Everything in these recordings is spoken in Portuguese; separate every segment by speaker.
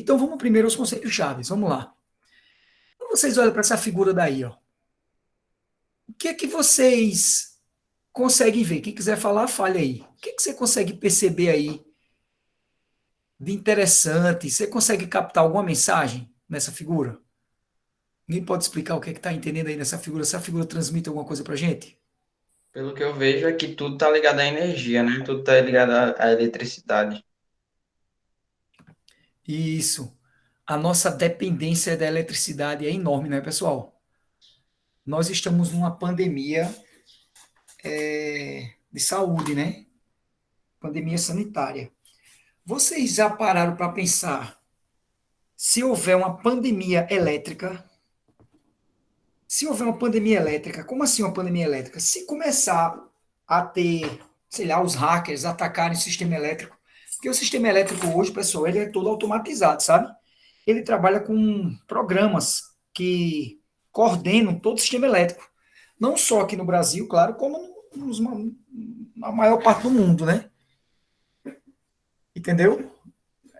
Speaker 1: Então vamos primeiro aos conceitos chaves. Vamos lá. Quando vocês olham para essa figura daí, ó, o que é que vocês conseguem ver? Quem quiser falar, fale aí. O que é que você consegue perceber aí de interessante? Você consegue captar alguma mensagem nessa figura? Ninguém pode explicar o que é que está entendendo aí nessa figura? Essa figura transmite alguma coisa para gente?
Speaker 2: Pelo que eu vejo é que tudo tá ligado à energia, né? Tudo tá ligado à eletricidade.
Speaker 1: Isso. A nossa dependência da eletricidade é enorme, né, pessoal? Nós estamos numa pandemia de saúde, né? Pandemia sanitária. Vocês já pararam para pensar se houver uma pandemia elétrica? Se houver uma pandemia elétrica, como assim uma pandemia elétrica? Se começar a ter, sei lá, os hackers atacarem o sistema elétrico, porque o sistema elétrico hoje, pessoal, ele é todo automatizado, sabe? Ele trabalha com programas que coordenam todo o sistema elétrico. Não só aqui no Brasil, claro, como na maior parte do mundo, né? Entendeu?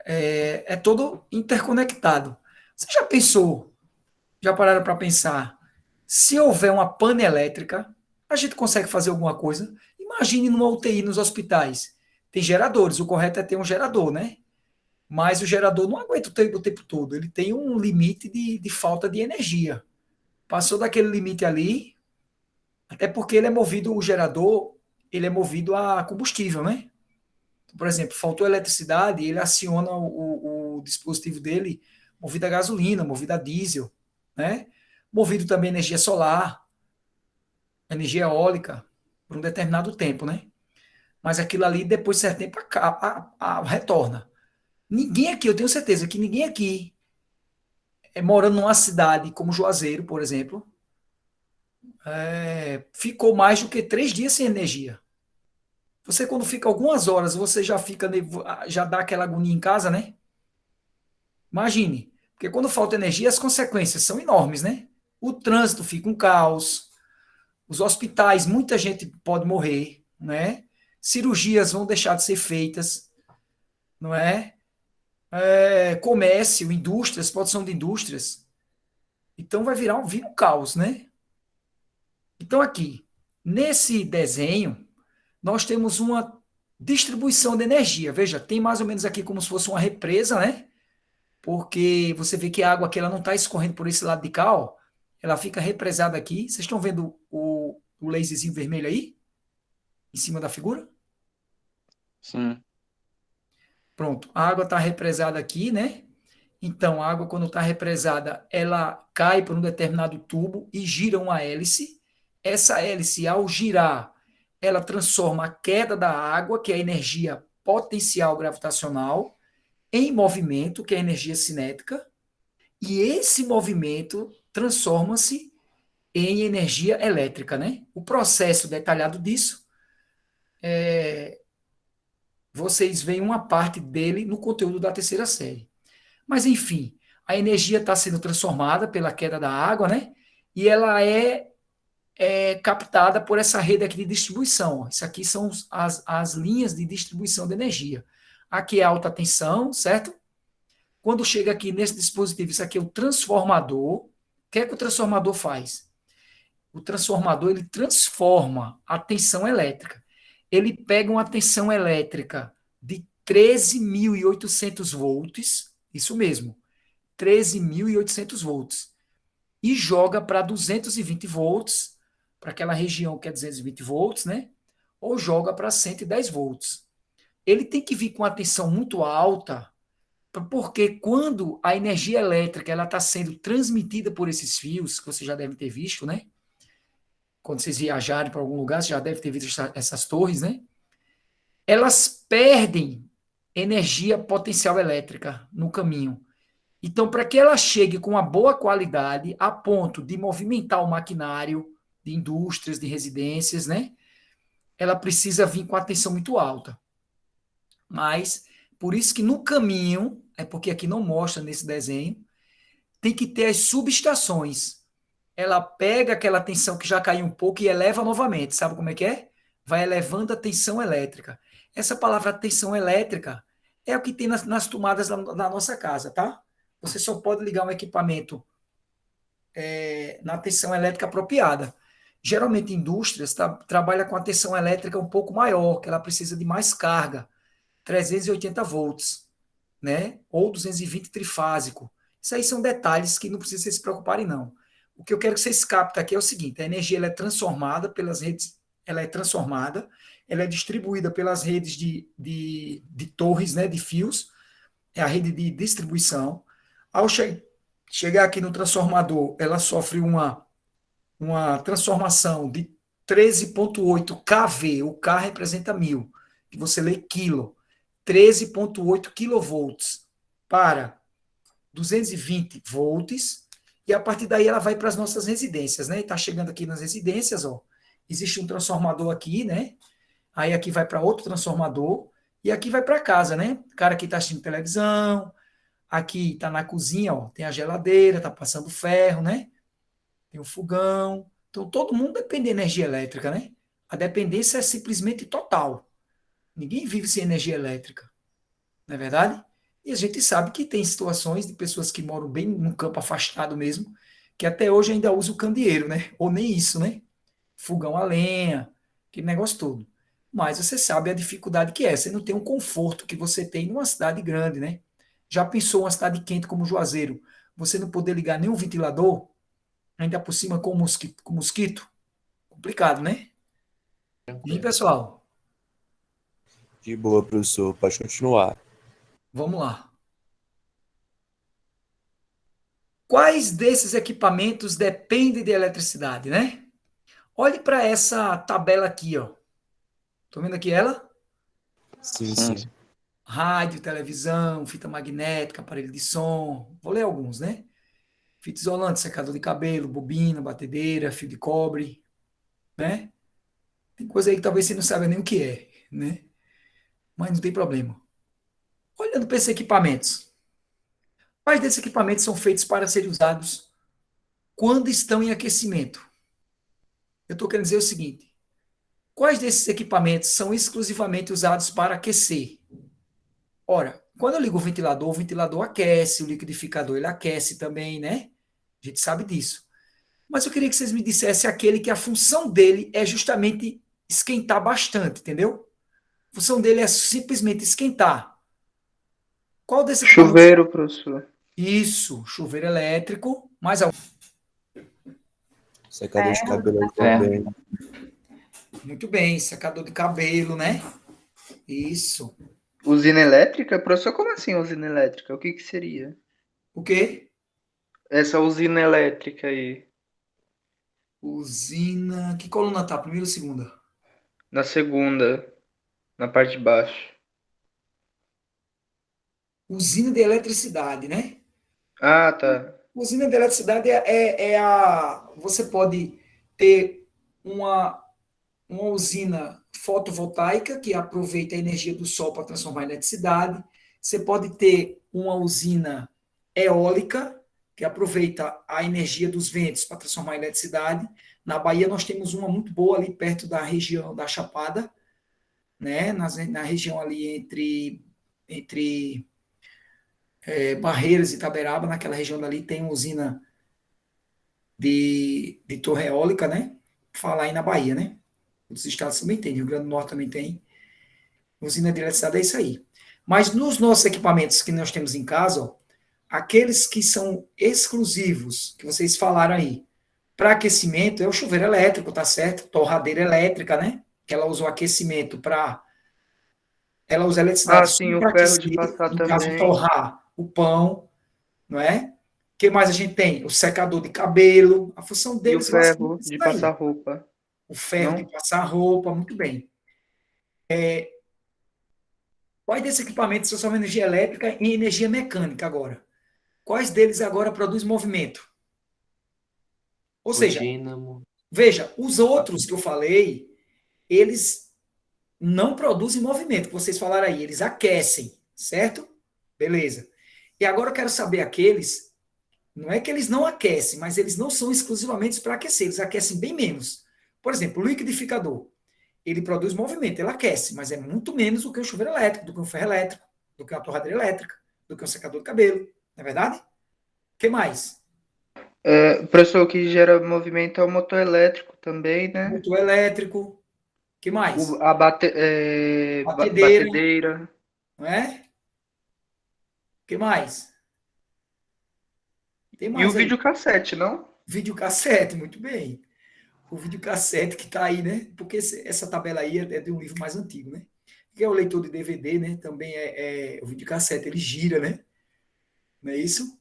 Speaker 1: É todo interconectado. Você já pensou, já pararam para pensar, se houver uma pane elétrica, a gente consegue fazer alguma coisa? Imagine numa UTI nos hospitais. Tem geradores, o correto é ter um gerador, né? Mas o gerador não aguenta o tempo todo, ele tem um limite de falta de energia. Passou daquele limite ali, até porque ele é movido, o gerador, ele é movido a combustível, né? Por exemplo, faltou eletricidade, ele aciona o dispositivo dele movido a gasolina, movido a diesel, né? Movido também a energia solar, energia eólica, por um determinado tempo, né? Mas aquilo ali, depois de certo tempo, retorna. Ninguém aqui, eu tenho certeza que ninguém aqui, morando numa cidade como Juazeiro, por exemplo, ficou mais do que 3 dias sem energia. Você, quando fica algumas horas, você já fica, já dá aquela agonia em casa, né? Imagine, porque quando falta energia, as consequências são enormes, né? O trânsito fica um caos, os hospitais, muita gente pode morrer, né? Cirurgias vão deixar de ser feitas, não é? Comércio, indústrias, produção de indústrias. Então vai vira um caos, né? Então aqui, nesse desenho, nós temos uma distribuição de energia. Veja, tem mais ou menos aqui como se fosse uma represa, né? Porque você vê que a água aqui ela não está escorrendo por esse lado de cá, ó. Ela fica represada aqui. Vocês estão vendo o laserzinho vermelho aí, em cima da figura?
Speaker 2: Sim.
Speaker 1: Pronto, a água está represada aqui, né? Então, a água, quando está represada, ela cai por um determinado tubo e gira uma hélice. Essa hélice, ao girar, ela transforma a queda da água, que é a energia potencial gravitacional, em movimento, que é a energia cinética, e esse movimento transforma-se em energia elétrica, né? O processo detalhado disso, vocês veem uma parte dele no conteúdo da terceira série. Mas, enfim, a energia está sendo transformada pela queda da água, né? E ela é captada por essa rede aqui de distribuição. Isso aqui são as linhas de distribuição de energia. Aqui é alta tensão, certo? Quando chega aqui nesse dispositivo, isso aqui é o transformador. O que é que o transformador faz? O transformador ele transforma a tensão elétrica. Ele pega uma tensão elétrica de 13.800 volts, isso mesmo, 13.800 volts, e joga para 220 volts, para aquela região que é 220 volts, né? Ou joga para 110 volts. Ele tem que vir com a tensão muito alta, porque quando a energia elétrica ela está sendo transmitida por esses fios, que você já deve ter visto, né? Quando vocês viajarem para algum lugar, você já deve ter visto essas torres, né? Elas perdem energia potencial elétrica no caminho. Então, para que ela chegue com uma boa qualidade, a ponto de movimentar o maquinário de indústrias, de residências, né? Ela precisa vir com a tensão muito alta. Mas, por isso que no caminho, é porque aqui não mostra nesse desenho, tem que ter as subestações. Ela pega aquela tensão que já caiu um pouco e eleva novamente. Sabe como é que é? Vai elevando a tensão elétrica. Essa palavra tensão elétrica É o que tem nas tomadas da nossa casa, tá? Você só pode ligar um equipamento na tensão elétrica apropriada. Geralmente, indústrias trabalham com a tensão elétrica um pouco maior, que ela precisa de mais carga, 380 volts, né? Ou 220 trifásico. Isso aí são detalhes que não precisa vocês se preocuparem, não. O que eu quero que vocês captem aqui é o seguinte: a energia ela é transformada pelas redes, ela é distribuída pelas redes de torres, né, de fios, é a rede de distribuição. Ao chegar aqui no transformador, ela sofre uma transformação de 13,8 kV, o K representa 1000, que você lê quilo, 13,8 kilovolts para 220 volts, e a partir daí ela vai para as nossas residências, né? Está chegando aqui nas residências, ó, existe um transformador aqui, né? Aí aqui vai para outro transformador, e aqui vai para casa, né? O cara que está assistindo televisão, aqui está na cozinha, ó, tem a geladeira, está passando ferro, né? Tem o fogão. Então, todo mundo depende de energia elétrica, né? A dependência é simplesmente total. Ninguém vive sem energia elétrica, não é verdade? E a gente sabe que tem situações de pessoas que moram bem num campo afastado mesmo, que até hoje ainda usam o candeeiro, né? Ou nem isso, né? Fogão a lenha, aquele negócio todo. Mas você sabe a dificuldade que é. Você não tem um conforto que você tem numa cidade grande, né? Já pensou uma cidade quente como Juazeiro? Você não poder ligar nenhum ventilador? Ainda por cima com mosquito, com mosquito? Complicado, né? E aí,
Speaker 3: Tranquilo.
Speaker 1: pessoal,
Speaker 3: De boa, professor. Pode continuar.
Speaker 1: vamos lá. Quais desses equipamentos dependem de eletricidade, né? Olhe para essa tabela aqui, ó. Tô vendo aqui ela?
Speaker 3: Sim,
Speaker 2: Sim,
Speaker 3: sim.
Speaker 1: Rádio, televisão, fita magnética, aparelho de som. Vou ler alguns, né? Fita isolante, secador de cabelo, bobina, batedeira, fio de cobre, né? Tem coisa aí que talvez você não saiba nem o que é, né? Mas não tem problema. Olhando para esses equipamentos, quais desses equipamentos são feitos para serem usados quando estão em aquecimento? Eu estou querendo dizer o seguinte: quais desses equipamentos são exclusivamente usados para aquecer? Ora, quando eu ligo o ventilador aquece, o liquidificador ele aquece também, né? A gente sabe disso. Mas eu queria que vocês me dissessem aquele que a função dele é justamente esquentar bastante, entendeu? A função dele é simplesmente esquentar. Qual desse equipamento?
Speaker 4: Chuveiro, professor.
Speaker 1: Isso, chuveiro elétrico, mais algum.
Speaker 3: Secador de cabelo aí
Speaker 2: ferro.
Speaker 3: também.
Speaker 1: Muito bem, secador de cabelo, né? Isso.
Speaker 4: Usina elétrica? Professor, como assim usina elétrica? O que que seria?
Speaker 1: O quê?
Speaker 4: Essa usina elétrica aí.
Speaker 1: Usina. Que coluna tá? Primeira ou segunda?
Speaker 4: Na segunda, na parte de baixo.
Speaker 1: Usina de eletricidade, né?
Speaker 4: Ah, tá.
Speaker 1: Usina de eletricidade é a. Você pode ter uma usina fotovoltaica que aproveita a energia do sol para transformar em eletricidade. Você pode ter uma usina eólica que aproveita a energia dos ventos para transformar em eletricidade. Na Bahia nós temos uma muito boa ali perto da região da Chapada, né? Na região ali entre Barreiras e Itaberaba, naquela região dali tem uma usina de torre eólica, né? Falar aí na Bahia, né? Outros estados também tem, Rio Grande do Norte também tem. Usina de eletricidade é isso aí. Mas nos nossos equipamentos que nós temos em casa, ó, aqueles que são exclusivos, que vocês falaram aí, para aquecimento, é o chuveiro elétrico, tá certo? Torradeira elétrica, né? Que ela usa o aquecimento para. Ela usa a eletricidade
Speaker 4: Ah,
Speaker 1: só
Speaker 4: sim, o
Speaker 1: para
Speaker 4: ferro de
Speaker 1: aquecer,
Speaker 4: passar
Speaker 1: no caso,
Speaker 4: também.
Speaker 1: torrar o pão, não é? O que mais a gente tem? O secador de cabelo. A função
Speaker 4: E o
Speaker 1: deles
Speaker 4: ferro
Speaker 1: basicamente é isso
Speaker 4: de
Speaker 1: aí.
Speaker 4: passar roupa.
Speaker 1: O ferro de
Speaker 4: Não?
Speaker 1: passar roupa, muito bem. Quais desses equipamentos são só energia elétrica e energia mecânica agora? Quais deles agora produz movimento? Ou
Speaker 3: O
Speaker 1: seja,
Speaker 3: dínamo.
Speaker 1: veja, os outros que eu falei, eles não produzem movimento, que vocês falaram aí, eles aquecem, certo? Beleza. E agora eu quero saber aqueles, não é que eles não aquecem, mas eles não são exclusivamente para aquecer, eles aquecem bem menos. Por exemplo, o liquidificador, ele produz movimento, ele aquece, mas é muito menos do que o chuveiro elétrico, do que o ferro elétrico. do que uma torradeira elétrica, do que um secador de cabelo, não é verdade? O que mais?
Speaker 4: Professor, o que gera movimento é o motor elétrico também, né?
Speaker 1: Motor elétrico, o que mais? Batedeira,
Speaker 4: Batedeira.
Speaker 1: não é? O que mais? Tem
Speaker 4: E o
Speaker 1: mais aí.
Speaker 4: videocassete, não?
Speaker 1: Videocassete, muito bem. O videocassete que está aí, né? Porque essa tabela aí é de um livro mais antigo, né? Que é o leitor de DVD, né? Também é o videocassete, ele gira, né? Não é isso?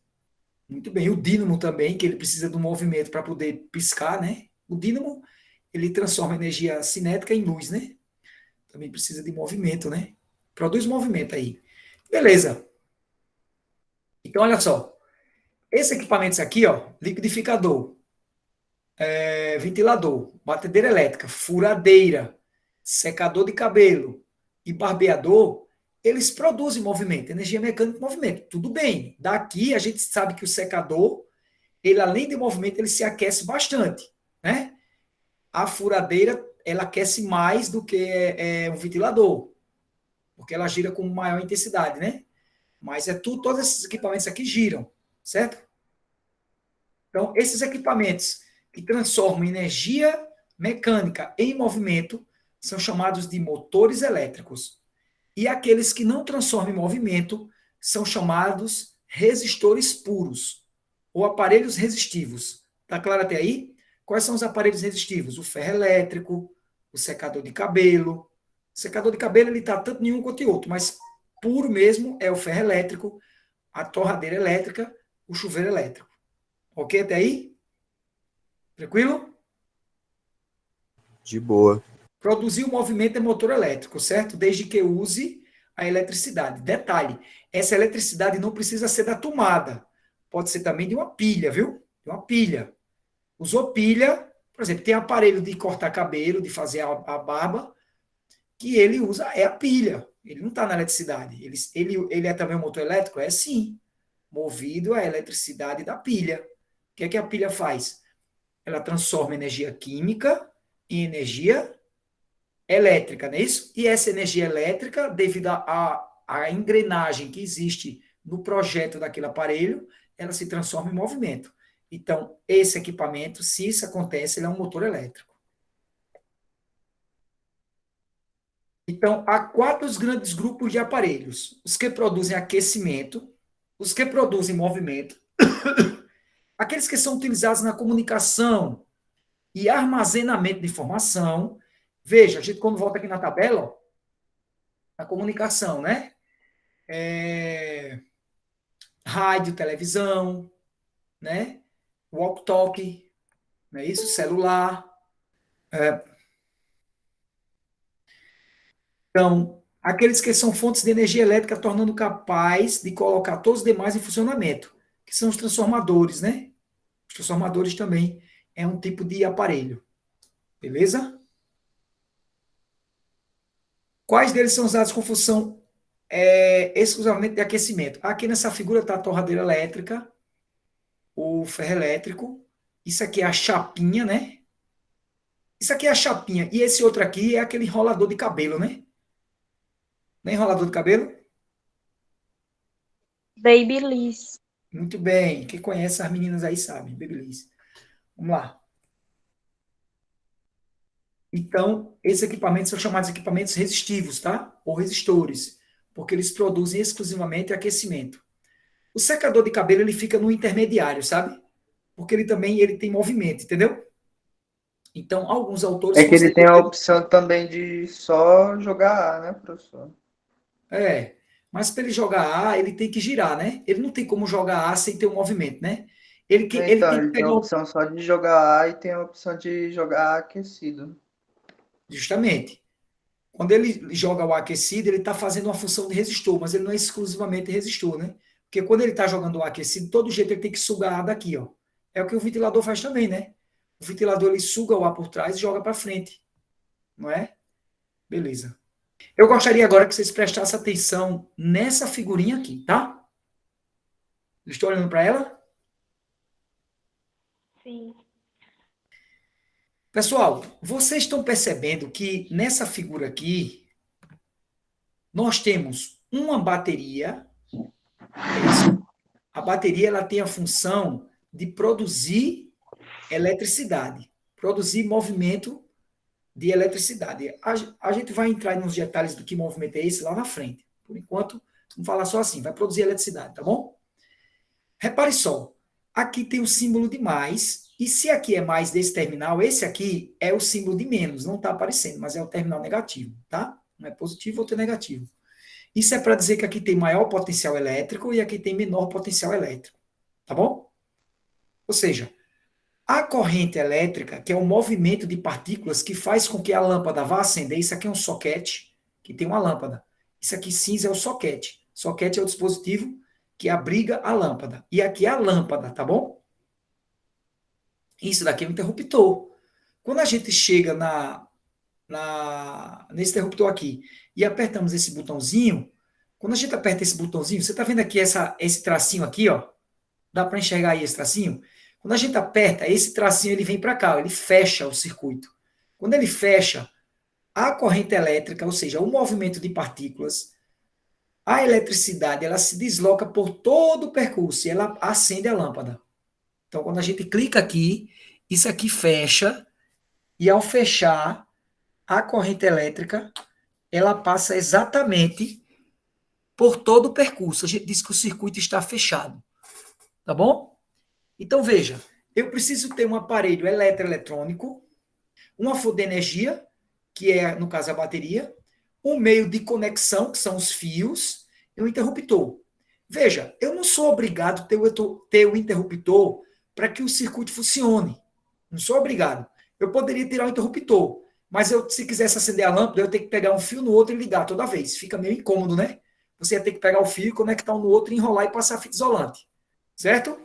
Speaker 1: Muito bem. O dínamo também, que ele precisa de um movimento para poder piscar, né? O dínamo, ele transforma energia cinética em luz, né? Também precisa de movimento, né? Produz movimento aí. Beleza. Então, olha só. Esse equipamento aqui, ó, liquidificador, ventilador, batedeira elétrica, furadeira, secador de cabelo e barbeador, eles produzem movimento, energia mecânica e movimento. Tudo bem. Daqui a gente sabe que o secador, ele além de movimento, ele se aquece bastante, né? A furadeira, ela aquece mais do que um ventilador, porque ela gira com maior intensidade, né? Mas todos esses equipamentos aqui giram, certo? Então, esses equipamentos que transformam energia mecânica em movimento são chamados de motores elétricos. E aqueles que não transformam em movimento são chamados resistores puros, ou aparelhos resistivos. Está claro até aí? Quais são os aparelhos resistivos? O ferro elétrico, o secador de cabelo. O secador de cabelo ele está tanto em um quanto em outro, mas puro mesmo é o ferro elétrico, a torradeira elétrica, o chuveiro elétrico. Ok até aí? Tranquilo?
Speaker 3: De boa.
Speaker 1: Produzir o movimento é motor elétrico, certo? Desde que use a eletricidade. Detalhe, essa eletricidade não precisa ser da tomada. Pode ser também de uma pilha, viu? De uma pilha. Usou pilha, por exemplo, tem aparelho de cortar cabelo, de fazer a barba, que ele usa é a pilha. Ele não está na eletricidade. Ele é também um motor elétrico? É sim. Movido à eletricidade da pilha. O que é que a pilha faz? Ela transforma energia química em energia elétrica, não é isso? E essa energia elétrica, devido à engrenagem que existe no projeto daquele aparelho, ela se transforma em movimento. Então, esse equipamento, se isso acontece, ele é um motor elétrico. Então, há quatro grandes grupos de aparelhos: os que produzem aquecimento, os que produzem movimento, aqueles que são utilizados na comunicação e armazenamento de informação. Veja, a gente quando volta aqui na tabela, ó, a comunicação, né? Rádio, televisão, né? Walk-talk, não é isso? Celular. Então, aqueles que são fontes de energia elétrica, tornando capaz de colocar todos os demais em funcionamento, que são os transformadores, né? Os transformadores também é um tipo de aparelho. Beleza? Quais deles são usados com função exclusivamente de aquecimento? Aqui nessa figura está a torradeira elétrica, o ferro elétrico. Isso aqui é a chapinha, né? Isso aqui é a chapinha. E esse outro aqui é aquele enrolador de cabelo, né? Não é enrolador de cabelo?
Speaker 5: Babyliss.
Speaker 1: Muito bem. Quem conhece as meninas aí sabe. Babyliss. Vamos lá. Então, esses equipamentos são chamados de equipamentos resistivos, tá? Ou resistores, porque eles produzem exclusivamente aquecimento. O secador de cabelo, ele fica no intermediário, sabe? Porque ele tem movimento, entendeu? Então, alguns autores
Speaker 4: É que ele tem a
Speaker 1: consideram...
Speaker 4: opção também de só jogar ar, né, professor?
Speaker 1: Mas para ele jogar ar, ele tem que girar, né? Ele não tem como jogar ar sem ter um movimento, né? Ele
Speaker 4: Então,
Speaker 1: tem que
Speaker 4: ele tem a
Speaker 1: pegar
Speaker 4: opção só de jogar ar e tem a opção de jogar ar aquecido.
Speaker 1: justamente. Quando ele joga o ar aquecido, ele está fazendo uma função de resistor, mas ele não é exclusivamente resistor, né? Porque quando ele está jogando o ar aquecido, todo jeito ele tem que sugar ar daqui, ó. É o que o ventilador faz também, né? O ventilador ele suga o ar por trás e joga para frente, não é? Beleza. Eu gostaria agora que vocês prestassem atenção nessa figurinha aqui, tá? Estou olhando para ela?
Speaker 5: Sim.
Speaker 1: Pessoal, vocês estão percebendo que nessa figura aqui nós temos uma bateria, é isso. A bateria ela tem a função de produzir eletricidade, produzir movimento de eletricidade. A gente vai entrar nos detalhes do que movimento é esse lá na frente. Por enquanto, vamos falar só assim, vai produzir eletricidade, tá bom? Repare só, aqui tem o símbolo de mais, e se aqui é mais desse terminal, esse aqui é o símbolo de menos, não está aparecendo, mas é o terminal negativo, tá? Um é positivo, outro é negativo. Isso é para dizer que aqui tem maior potencial elétrico e aqui tem menor potencial elétrico, tá bom? Ou seja, a corrente elétrica, que é o movimento de partículas que faz com que a lâmpada vá acender, isso aqui é um soquete, que tem uma lâmpada. Isso aqui cinza é o soquete. Soquete é o dispositivo que abriga a lâmpada. E aqui é a lâmpada, tá bom? Isso daqui é um interruptor. Quando a gente chega nesse interruptor aqui e apertamos esse botãozinho, quando a gente aperta esse botãozinho, você está vendo aqui esse tracinho aqui, ó? Dá para enxergar aí esse tracinho? Quando a gente aperta, esse tracinho ele vem para cá, ele fecha o circuito. Quando ele fecha, a corrente elétrica, ou seja, o movimento de partículas, a eletricidade, ela se desloca por todo o percurso e ela acende a lâmpada. Então, quando a gente clica aqui, isso aqui fecha, e ao fechar, a corrente elétrica, ela passa exatamente por todo o percurso. A gente diz que o circuito está fechado. Tá bom? Então, veja, eu preciso ter um aparelho eletroeletrônico, uma fonte de energia, que é, no caso, a bateria, um meio de conexão, que são os fios, e um interruptor. Veja, eu não sou obrigado a ter o interruptor para que o circuito funcione. Não sou obrigado. Eu poderia tirar o interruptor, mas se quisesse acender a lâmpada, eu tenho que pegar um fio no outro e ligar toda vez. Fica meio incômodo, né? Você ia ter que pegar o fio, conectar um no outro, enrolar e passar fita isolante. Certo?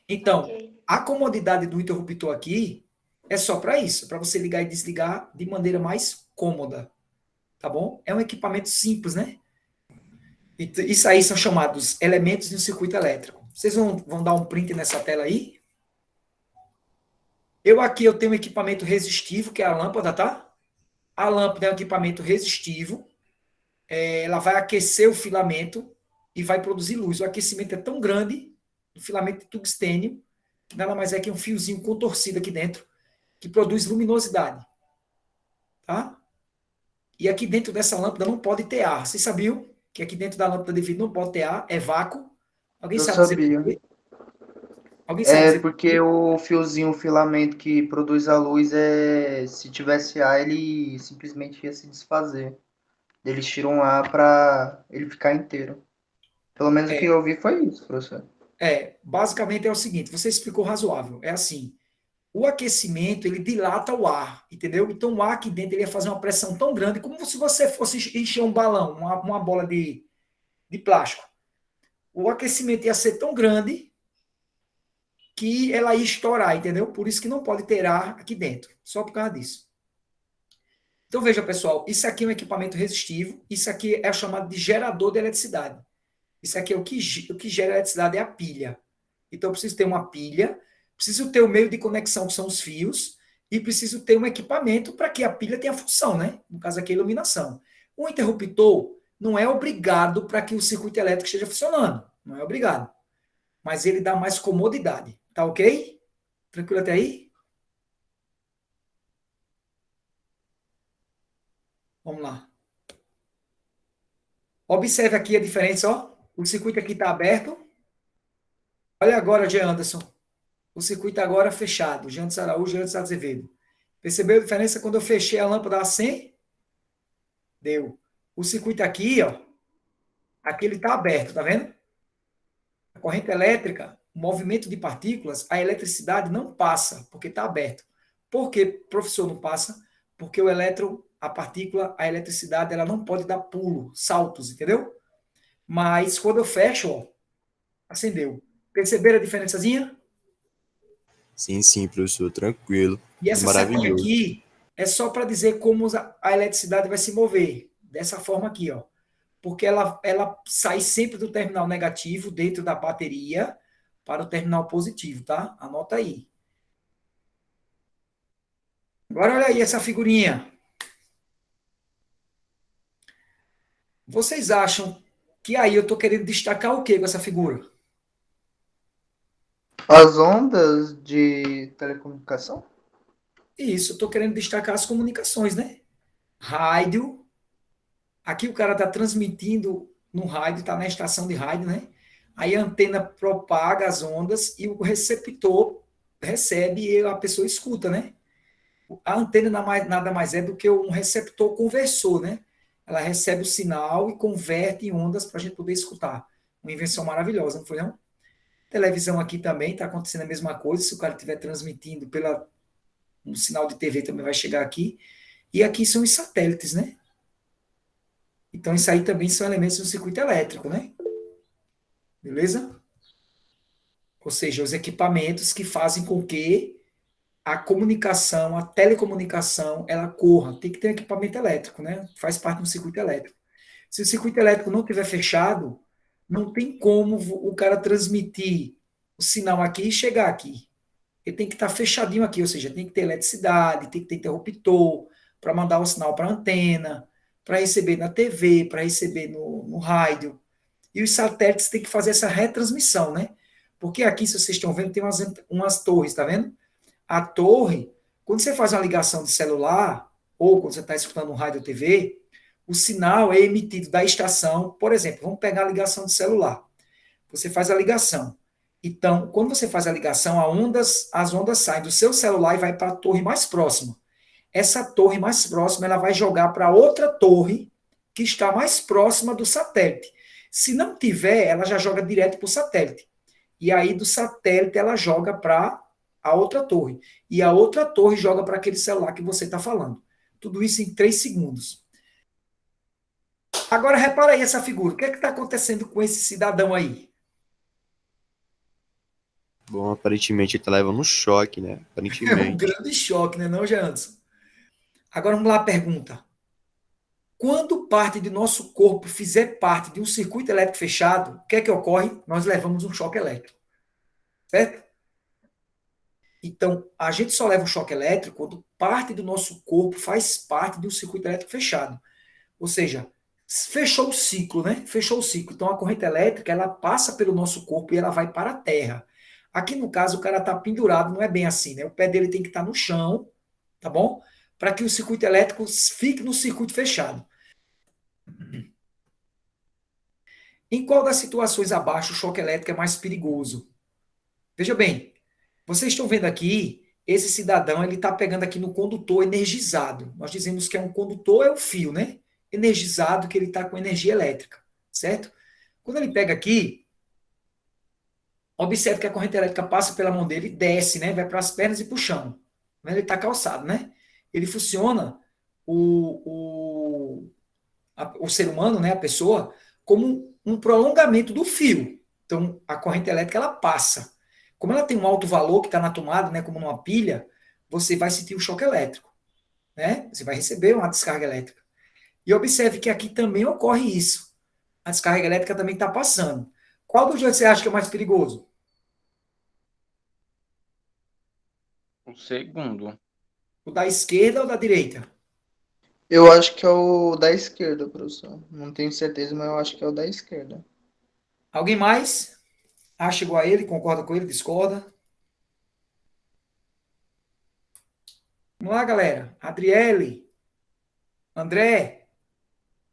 Speaker 1: Então,
Speaker 5: Ok.
Speaker 1: a comodidade do interruptor aqui é só para isso, para você ligar e desligar de maneira mais cômoda, tá bom? É um equipamento simples, né? Isso aí são chamados elementos de um circuito elétrico. Vocês vão dar um print nessa tela aí? Eu tenho um equipamento resistivo, que é a lâmpada, tá? A lâmpada é um equipamento resistivo, ela vai aquecer o filamento e vai produzir luz. O aquecimento é tão grande, o filamento de tungstênio, que nada mais é que um fiozinho contorcido aqui dentro, que produz luminosidade. Tá? E aqui dentro dessa lâmpada não pode ter ar. Vocês sabiam que aqui dentro da lâmpada de vidro não pode ter ar? É vácuo. Alguém
Speaker 4: Eu
Speaker 1: sabe dizer por
Speaker 4: sabia.
Speaker 1: quê? Alguém sabe
Speaker 4: É
Speaker 1: dizer por
Speaker 4: porque
Speaker 1: quê?
Speaker 4: o fiozinho, o filamento que produz a luz, se tivesse ar, ele simplesmente ia se desfazer. Eles tiram ar para ele ficar inteiro. Pelo menos o que eu vi foi isso, professor.
Speaker 1: Basicamente é o seguinte, você explicou razoável. É assim, o aquecimento, ele dilata o ar, entendeu? Então o ar aqui dentro ele ia fazer uma pressão tão grande, como se você fosse encher um balão, uma bola de plástico. O aquecimento ia ser tão grande que ela ia estourar, entendeu? Por isso que não pode ter ar aqui dentro, só por causa disso. Então veja, pessoal, isso aqui é um equipamento resistivo, isso aqui é chamado de gerador de eletricidade. Isso aqui é o que gera eletricidade, é a pilha. Então eu preciso ter uma pilha, preciso ter o meio de conexão, que são os fios, e preciso ter um equipamento para que a pilha tenha função, né? No caso aqui, a iluminação. O interruptor não é obrigado para que o circuito elétrico esteja funcionando. Não é obrigado. Mas ele dá mais comodidade. Tá ok? Tranquilo até aí? Vamos lá. Observe aqui a diferença, ó. O circuito aqui está aberto. Olha agora, Jean Anderson. O circuito agora fechado. Jean Araújo, Jean Azevedo. Percebeu a diferença quando eu fechei a lâmpada assim? Deu. O circuito aqui, ó. Aqui ele está aberto, tá vendo? A corrente elétrica, o movimento de partículas, a eletricidade não passa, porque está aberto. Por que, professor, não passa? Porque o elétron, a partícula, a eletricidade, ela não pode dar pulo, saltos, entendeu? Mas quando eu fecho, ó, acendeu. Perceberam a diferençazinha?
Speaker 3: Sim, sim, professor, tranquilo.
Speaker 1: E
Speaker 3: É
Speaker 1: essa setinha
Speaker 3: maravilhoso.
Speaker 1: aqui é só para dizer como a eletricidade vai se mover. Dessa forma aqui, ó. Porque ela sai sempre do terminal negativo dentro da bateria para o terminal positivo, tá? Anota aí. Agora olha aí essa figurinha. Vocês acham que aí eu estou querendo destacar o que com essa figura?
Speaker 4: As ondas de telecomunicação?
Speaker 1: Isso, eu estou querendo destacar as comunicações, né? Rádio. Aqui o cara está transmitindo no rádio, está na estação de rádio, né? Aí a antena propaga as ondas e o receptor recebe e a pessoa escuta, né? A antena nada mais é do que um receptor conversor, né? Ela recebe o sinal e converte em ondas para a gente poder escutar. Uma invenção maravilhosa, não foi não? Televisão aqui também está acontecendo a mesma coisa. Se o cara estiver transmitindo pela um sinal de TV também vai chegar aqui. E aqui são os satélites, né? Então isso aí também são elementos do circuito elétrico, né? Beleza? Ou seja, os equipamentos que fazem com que a comunicação, a telecomunicação, ela corra. Tem que ter um equipamento elétrico, né? Faz parte do circuito elétrico. Se o circuito elétrico não estiver fechado, não tem como o cara transmitir o sinal aqui e chegar aqui. Ele tem que estar fechadinho aqui, ou seja, tem que ter eletricidade, tem que ter interruptor para mandar o sinal para a antena, para receber na TV, para receber no rádio. E os satélites têm que fazer essa retransmissão, né? Porque aqui, se vocês estão vendo, tem umas torres, tá vendo? A torre, quando você faz uma ligação de celular, ou quando você está escutando um rádio ou TV, o sinal é emitido da estação. Por exemplo, vamos pegar a ligação de celular. Você faz a ligação. Então, quando você faz a ligação, as ondas saem do seu celular e vai para a torre mais próxima. Essa torre mais próxima, ela vai jogar para outra torre que está mais próxima do satélite. Se não tiver, ela já joga direto para o satélite. E aí, do satélite, ela joga para a outra torre. E a outra torre joga para aquele celular que você está falando. Tudo isso em 3 segundos. Agora, repara aí essa figura. O que é que está acontecendo com esse cidadão aí?
Speaker 3: Bom, aparentemente ele tá levando um choque, né?
Speaker 1: É um
Speaker 3: Aparentemente.
Speaker 1: grande choque, né, não, Janderson? Agora vamos lá a pergunta. Quando parte do nosso corpo fizer parte de um circuito elétrico fechado, o que é que ocorre? Nós levamos um choque elétrico, certo? Então, a gente só leva um choque elétrico quando parte do nosso corpo faz parte de um circuito elétrico fechado. Ou seja, fechou o ciclo, né? Fechou o ciclo. Então, a corrente elétrica, ela passa pelo nosso corpo e ela vai para a terra. Aqui, no caso, o cara está pendurado, não é bem assim, né? O pé dele tem que estar no chão, tá bom? Para que o circuito elétrico fique no circuito fechado. Em qual das situações abaixo o choque elétrico é mais perigoso? Veja bem, vocês estão vendo aqui, esse cidadão, ele está pegando aqui no condutor energizado. Nós dizemos que é um condutor, é o fio, né? Energizado, que ele está com energia elétrica, certo? Quando ele pega aqui, observe que a corrente elétrica passa pela mão dele e desce, né? Vai para as pernas e para o chão. Ele está calçado, né? Ele funciona, o ser humano, né? A pessoa, como um prolongamento do fio. Então, a corrente elétrica, ela passa. Como ela tem um alto valor que está na tomada, né? Como numa pilha, você vai sentir o choque elétrico, né? Você vai receber uma descarga elétrica. E observe que aqui também ocorre isso. A descarga elétrica também está passando. Qual dos dois você acha que é mais perigoso?
Speaker 2: O segundo.
Speaker 1: O da esquerda ou da direita?
Speaker 4: Eu acho que é o da esquerda, professor. Não tenho certeza, mas eu acho que é o da esquerda.
Speaker 1: Alguém mais? Acha igual a ele? Concorda com ele? Discorda? Vamos lá, galera. Adriele, André,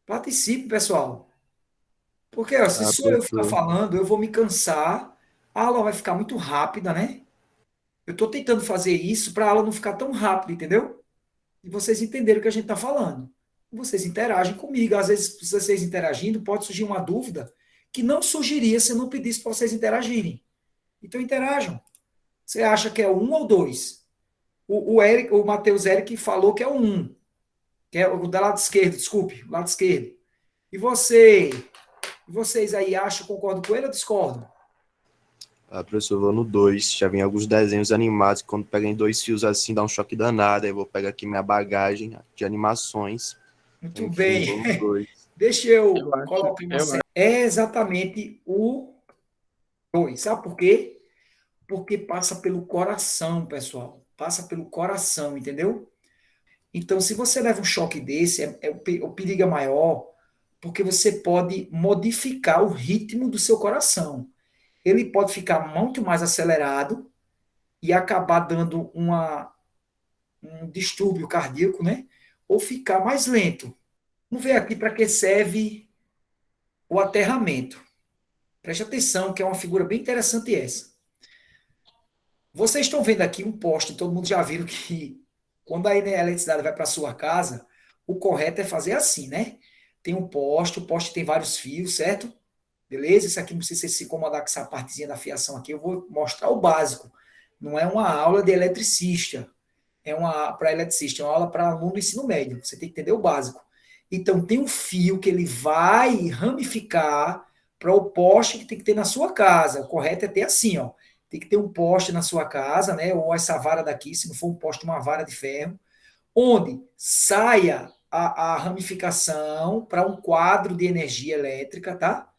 Speaker 1: participe, pessoal. Porque ó, se
Speaker 3: Ah,
Speaker 1: só eu ficar
Speaker 3: professor.
Speaker 1: falando, eu vou me cansar, a aula vai ficar muito rápida, né? Eu estou tentando fazer isso para a aula não ficar tão rápida, entendeu? E vocês entenderem o que a gente está falando. Vocês interagem comigo. Às vezes, se vocês interagindo, pode surgir uma dúvida que não surgiria se eu não pedisse para vocês interagirem. Então, interajam. Você acha que é o 1 ou 2? O Matheus Eric falou que é o 1, que é o do lado esquerdo, desculpe, o lado esquerdo. E vocês aí acham, concordam com ele ou discordam?
Speaker 3: Ah, professor, eu vou no 2. Já vi alguns desenhos animados que quando pega em 2 fios assim dá um choque danado. Aí eu vou pegar aqui minha bagagem de animações.
Speaker 1: Muito
Speaker 3: Enfim,
Speaker 1: bem.
Speaker 3: vou no 2.
Speaker 1: Deixa eu
Speaker 2: Eu acho,
Speaker 1: colocar uma
Speaker 2: eu
Speaker 1: série. É exatamente o 2. Sabe por quê? Porque passa pelo coração, pessoal. Passa pelo coração, entendeu? Então, se você leva um choque desse, o perigo é maior, porque você pode modificar o ritmo do seu coração. Ele pode ficar muito mais acelerado e acabar dando um distúrbio cardíaco, né? Ou ficar mais lento. Vamos ver aqui para que serve o aterramento. Preste atenção, que é uma figura bem interessante essa. Vocês estão vendo aqui um poste, todo mundo já viu que quando a eletricidade vai para a sua casa, o correto é fazer assim, né? Tem um poste, o poste tem vários fios, certo? Beleza? Isso aqui não precisa se incomodar com essa partezinha da fiação aqui, eu vou mostrar o básico. Não é uma aula de eletricista, é uma para eletricista, é uma aula para aluno do ensino médio. Você tem que entender o básico. Então, tem um fio que ele vai ramificar para o poste que tem que ter na sua casa. O correto é ter assim, ó. Tem que ter um poste na sua casa, né? Ou essa vara daqui, se não for um poste, uma vara de ferro, onde saia a ramificação para um quadro de energia elétrica, tá?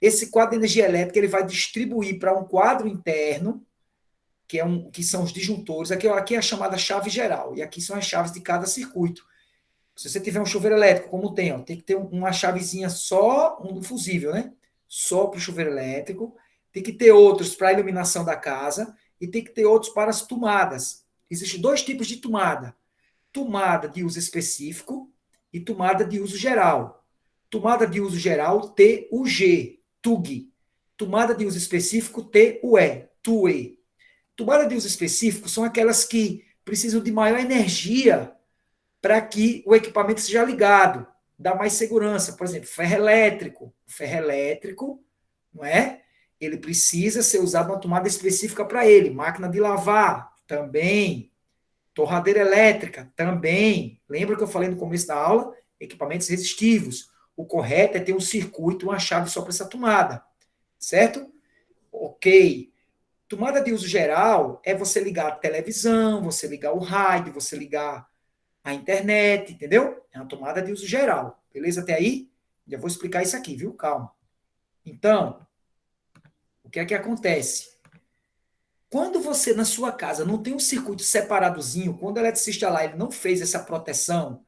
Speaker 1: Esse quadro de energia elétrica ele vai distribuir para um quadro interno, que são os disjuntores. Aqui é a chamada chave geral, e aqui são as chaves de cada circuito. Se você tiver um chuveiro elétrico, como tem, ó, tem que ter uma chavezinha só, um fusível, né? Só para o chuveiro elétrico. Tem que ter outros para a iluminação da casa e tem que ter outros para as tomadas. Existem dois tipos de tomada. Tomada de uso específico e tomada de uso geral. Tomada de uso geral, TUG, TUG. Tomada de uso específico, TUE, TUE. Tomada de uso específico são aquelas que precisam de maior energia para que o equipamento seja ligado, dá mais segurança. Por exemplo, ferro elétrico. O ferro elétrico, não é? Ele precisa ser usado uma tomada específica para ele. Máquina de lavar, também. Torradeira elétrica, também. Lembra que eu falei no começo da aula? Equipamentos resistivos. O correto é ter um circuito, uma chave só para essa tomada. Certo? Ok. Tomada de uso geral é você ligar a televisão, você ligar o rádio, você ligar a internet, entendeu? É uma tomada de uso geral. Beleza até aí? Já vou explicar isso aqui, viu? Calma. Então, o que é que acontece? Quando você, na sua casa, não tem um circuito separadozinho, quando o eletricista lá ele não fez essa proteção,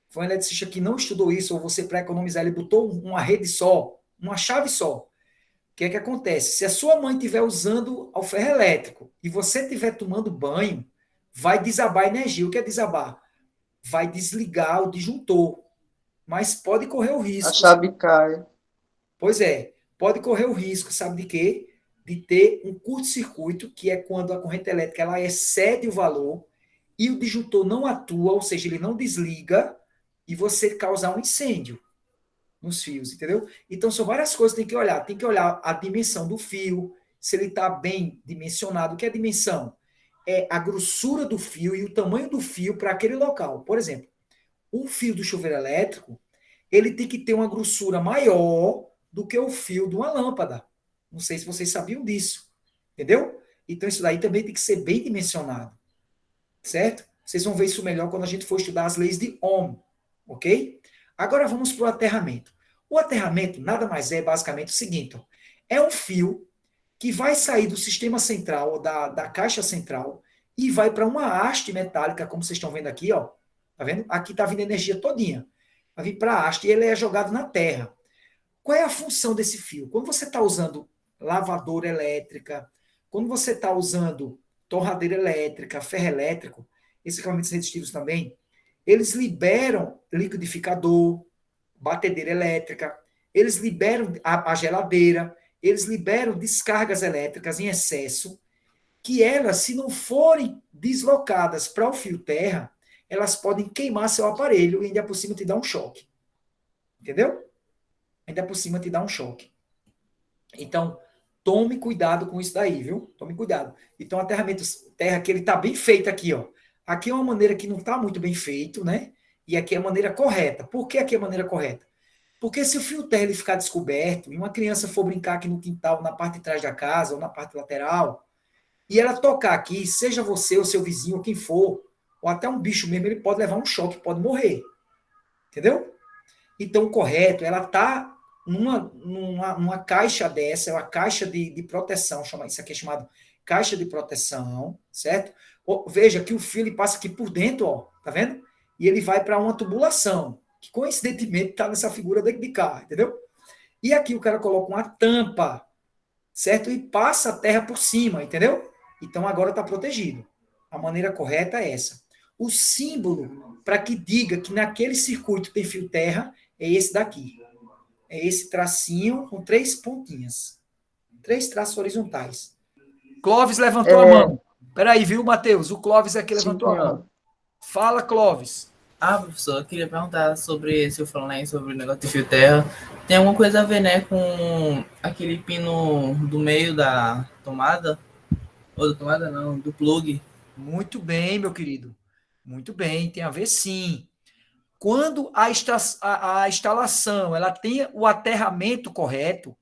Speaker 1: foi um eletricista que não estudou isso, ou você, para economizar, ele botou uma rede só, uma chave só. O que é que acontece? Se a sua mãe estiver usando o ferro elétrico e você estiver tomando banho, vai desabar a energia. O que é desabar? Vai desligar o disjuntor. Mas pode correr o
Speaker 4: A
Speaker 1: risco.
Speaker 4: chave cai.
Speaker 1: Pois é, pode correr o risco, sabe de quê? De ter um curto-circuito, que é quando a corrente elétrica ela excede o valor e o disjuntor não atua, ou seja, ele não desliga, e você causar um incêndio nos fios, entendeu? Então, são várias coisas que tem que olhar. Tem que olhar a dimensão do fio, se ele está bem dimensionado. O que é dimensão? É a grossura do fio e o tamanho do fio para aquele local. Por exemplo, o fio do chuveiro elétrico, ele tem que ter uma grossura maior do que o fio de uma lâmpada. Não sei se vocês sabiam disso. Entendeu? Então, isso daí também tem que ser bem dimensionado. Certo? Vocês vão ver isso melhor quando a gente for estudar as leis de Ohm. Ok? Agora vamos para o aterramento. O aterramento nada mais é basicamente o seguinte: ó, é um fio que vai sair do sistema central, da caixa central, e vai para uma haste metálica, como vocês estão vendo aqui, ó. Tá vendo? Aqui está vindo energia todinha. Vai vir para a haste e ele é jogado na terra. Qual é a função desse fio? Quando você está usando lavadora elétrica, quando você está usando torradeira elétrica, ferro elétrico, esses equipamentos resistivos também, eles liberam liquidificador, batedeira elétrica, eles liberam a geladeira, eles liberam descargas elétricas em excesso, que elas, se não forem deslocadas para o fio terra, elas podem queimar seu aparelho e ainda por cima te dar um choque. Entendeu? Ainda por cima te dá um choque. Então, tome cuidado com isso daí, viu? Tome cuidado. Então, aterramento terra que ele está bem feito aqui, ó. Aqui é uma maneira que não está muito bem feito, né? E aqui é a maneira correta. Por que aqui é a maneira correta? Porque se o fio terra ele ficar descoberto e uma criança for brincar aqui no quintal, na parte de trás da casa ou na parte lateral, e ela tocar aqui, seja você ou seu vizinho ou quem for, ou até um bicho mesmo, ele pode levar um choque, pode morrer. Entendeu? Então, o correto, ela está numa caixa dessa, é uma caixa de proteção, isso aqui é chamado caixa de proteção, certo? Veja que o fio ele passa aqui por dentro, ó, tá vendo? E ele vai para uma tubulação. que coincidentemente está nessa figura de cá, entendeu? E aqui o cara coloca uma tampa, certo? E passa a terra por cima, entendeu? Então agora está protegido. A maneira correta é essa. O símbolo para que diga que naquele circuito tem fio terra é esse daqui. É esse tracinho com 3 pontinhas. 3 traços horizontais. Clóvis levantou a mão. Peraí, viu, Matheus? O Clóvis aqui
Speaker 4: Sim,
Speaker 1: levantou a
Speaker 4: senhor.
Speaker 1: mão. Fala, Clóvis.
Speaker 5: Professor, eu queria perguntar sobre, se eu falando aí sobre o negócio de fio terra, tem alguma coisa a ver, né, com aquele pino do meio da tomada? Ou da tomada não, do plug.
Speaker 1: Muito bem, meu querido. Muito bem, tem a ver sim. Quando a instalação ela tem o aterramento correto,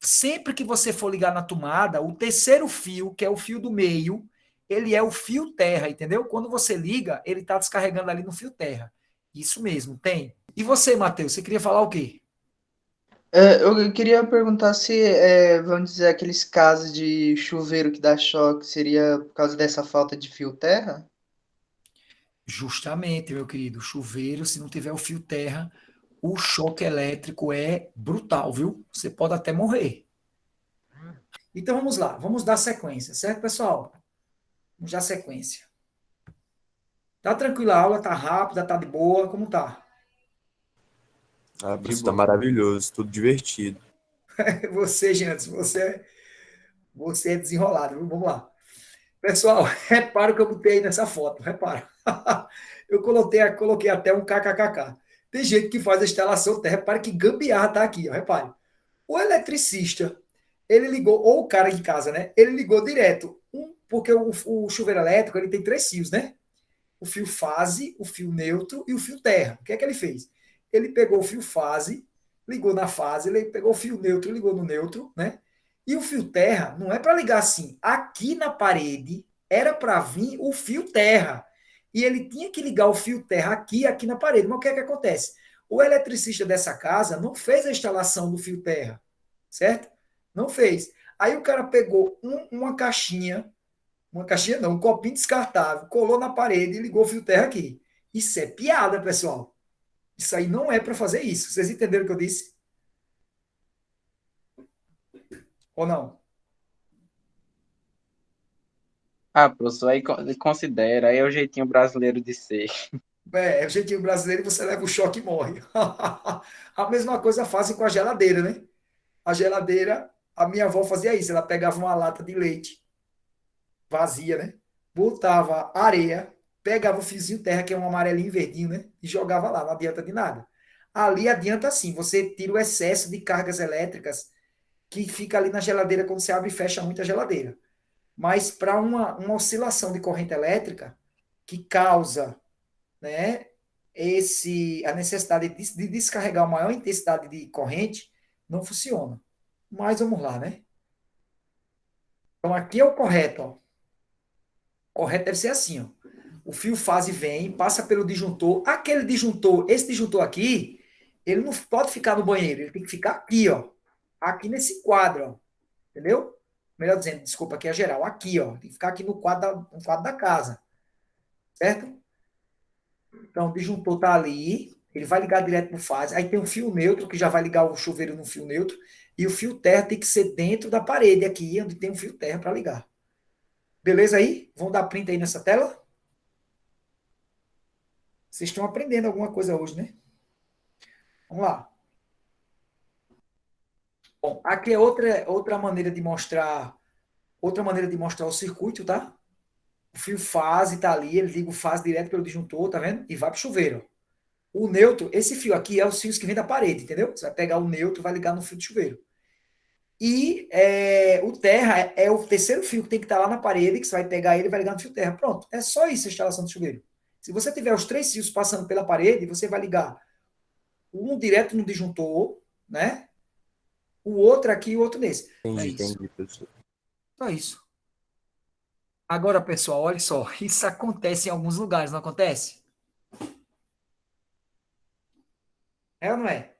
Speaker 1: sempre que você for ligar na tomada, o terceiro fio, que é o fio do meio, ele é o fio terra, entendeu? Quando você liga, ele está descarregando ali no fio terra. Isso mesmo, tem. E você, Matheus, você queria falar o quê?
Speaker 4: Eu queria perguntar se, vamos dizer, aqueles casos de chuveiro que dá choque, seria por causa dessa falta de fio terra?
Speaker 1: Justamente, meu querido, chuveiro, se não tiver o fio terra, o choque elétrico é brutal, viu? Você pode até morrer. Então vamos lá, vamos dar sequência, certo, pessoal? Vamos dar sequência. Tá tranquila a aula, tá rápida, tá de boa, como tá?
Speaker 3: Ah, professor, tá maravilhoso, tudo divertido.
Speaker 1: Você, gente, você é desenrolado, viu? Vamos lá. Pessoal, repara o que eu botei aí nessa foto, repara. Eu coloquei até um kkkk. Tem gente que faz a instalação, repara que gambiarra tá aqui, ó, repare. O eletricista, ele ligou, ou o cara de casa, né? Ele ligou direto, porque o chuveiro elétrico, ele tem 3 fios, né? O fio fase, o fio neutro e o fio terra. O que é que ele fez? Ele pegou o fio fase, ligou na fase, ele pegou o fio neutro, ligou no neutro, né? E o fio terra não é para ligar assim. Aqui na parede era para vir o fio terra. E ele tinha que ligar o fio terra aqui na parede. Mas o que é que acontece? O eletricista dessa casa não fez a instalação do fio terra, certo? Não fez. Aí o cara pegou uma caixinha não, um copinho descartável, colou na parede e ligou o fio terra aqui. Isso é piada, pessoal. Isso aí não é para fazer isso. Vocês entenderam o que eu disse? Ou não?
Speaker 2: Professor, aí considera, aí é o jeitinho brasileiro de ser.
Speaker 1: É o jeitinho brasileiro e você leva o choque e morre. A mesma coisa fazem com a geladeira, né? A geladeira, a minha avó fazia isso. Ela pegava uma lata de leite vazia, né? Botava areia, pegava o fiozinho terra, que é um amarelinho verdinho, né? E jogava lá, não adianta de nada. Ali adianta sim, você tira o excesso de cargas elétricas que fica ali na geladeira quando você abre e fecha muito a geladeira. Mas para uma oscilação de corrente elétrica que causa, né, a necessidade de descarregar uma maior intensidade de corrente, não funciona. Mas vamos lá, né? Então aqui é o correto, ó. O correto deve ser assim, ó. O fio fase vem, passa pelo disjuntor. Aquele disjuntor, esse disjuntor aqui, ele não pode ficar no banheiro, ele tem que ficar aqui, ó. Aqui nesse quadro, ó. Entendeu? Melhor dizendo, desculpa, aqui é geral. Aqui, ó. Tem que ficar aqui no quadro da casa. Certo? Então, o disjuntor tá ali, ele vai ligar direto no fase. Aí tem um fio neutro, que já vai ligar o chuveiro no fio neutro. E o fio terra tem que ser dentro da parede, aqui, onde tem um fio terra para ligar. Beleza aí? Vão dar print aí nessa tela? Vocês estão aprendendo alguma coisa hoje, né? Vamos lá. Bom, aqui é outra maneira de mostrar o circuito, tá? O fio fase tá ali, ele liga o fase direto pelo disjuntor, tá vendo? E vai pro chuveiro. O neutro, esse fio aqui é os fios que vem da parede, entendeu? Você vai pegar o neutro e vai ligar no fio de chuveiro. E o terra é o terceiro fio que tem que estar lá na parede, que você vai pegar ele e vai ligar no fio terra. Pronto, é só isso a instalação do chuveiro. Se você tiver os 3 fios passando pela parede, você vai ligar um direto no disjuntor, né? O outro aqui e o outro nesse.
Speaker 3: Entendi, professor.
Speaker 1: Só isso. Agora, pessoal, olha só. Isso acontece em alguns lugares, não acontece? É ou não é?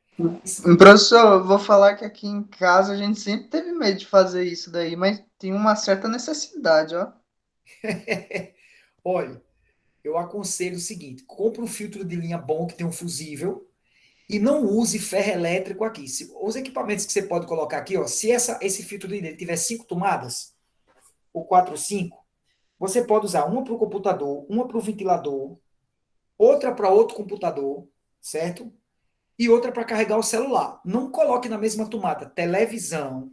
Speaker 4: Professor, eu vou falar que aqui em casa a gente sempre teve medo de fazer isso daí, mas tem uma certa necessidade, ó.
Speaker 1: Olha, eu aconselho o seguinte: compre um filtro de linha bom que tem um fusível e não use ferro elétrico aqui. Os equipamentos que você pode colocar aqui, ó, se esse filtro de linha tiver 5 tomadas, ou 4 ou 5, você pode usar uma para o computador, uma para o ventilador, outra para outro computador, certo? E outra para carregar o celular. Não coloque na mesma tomada televisão,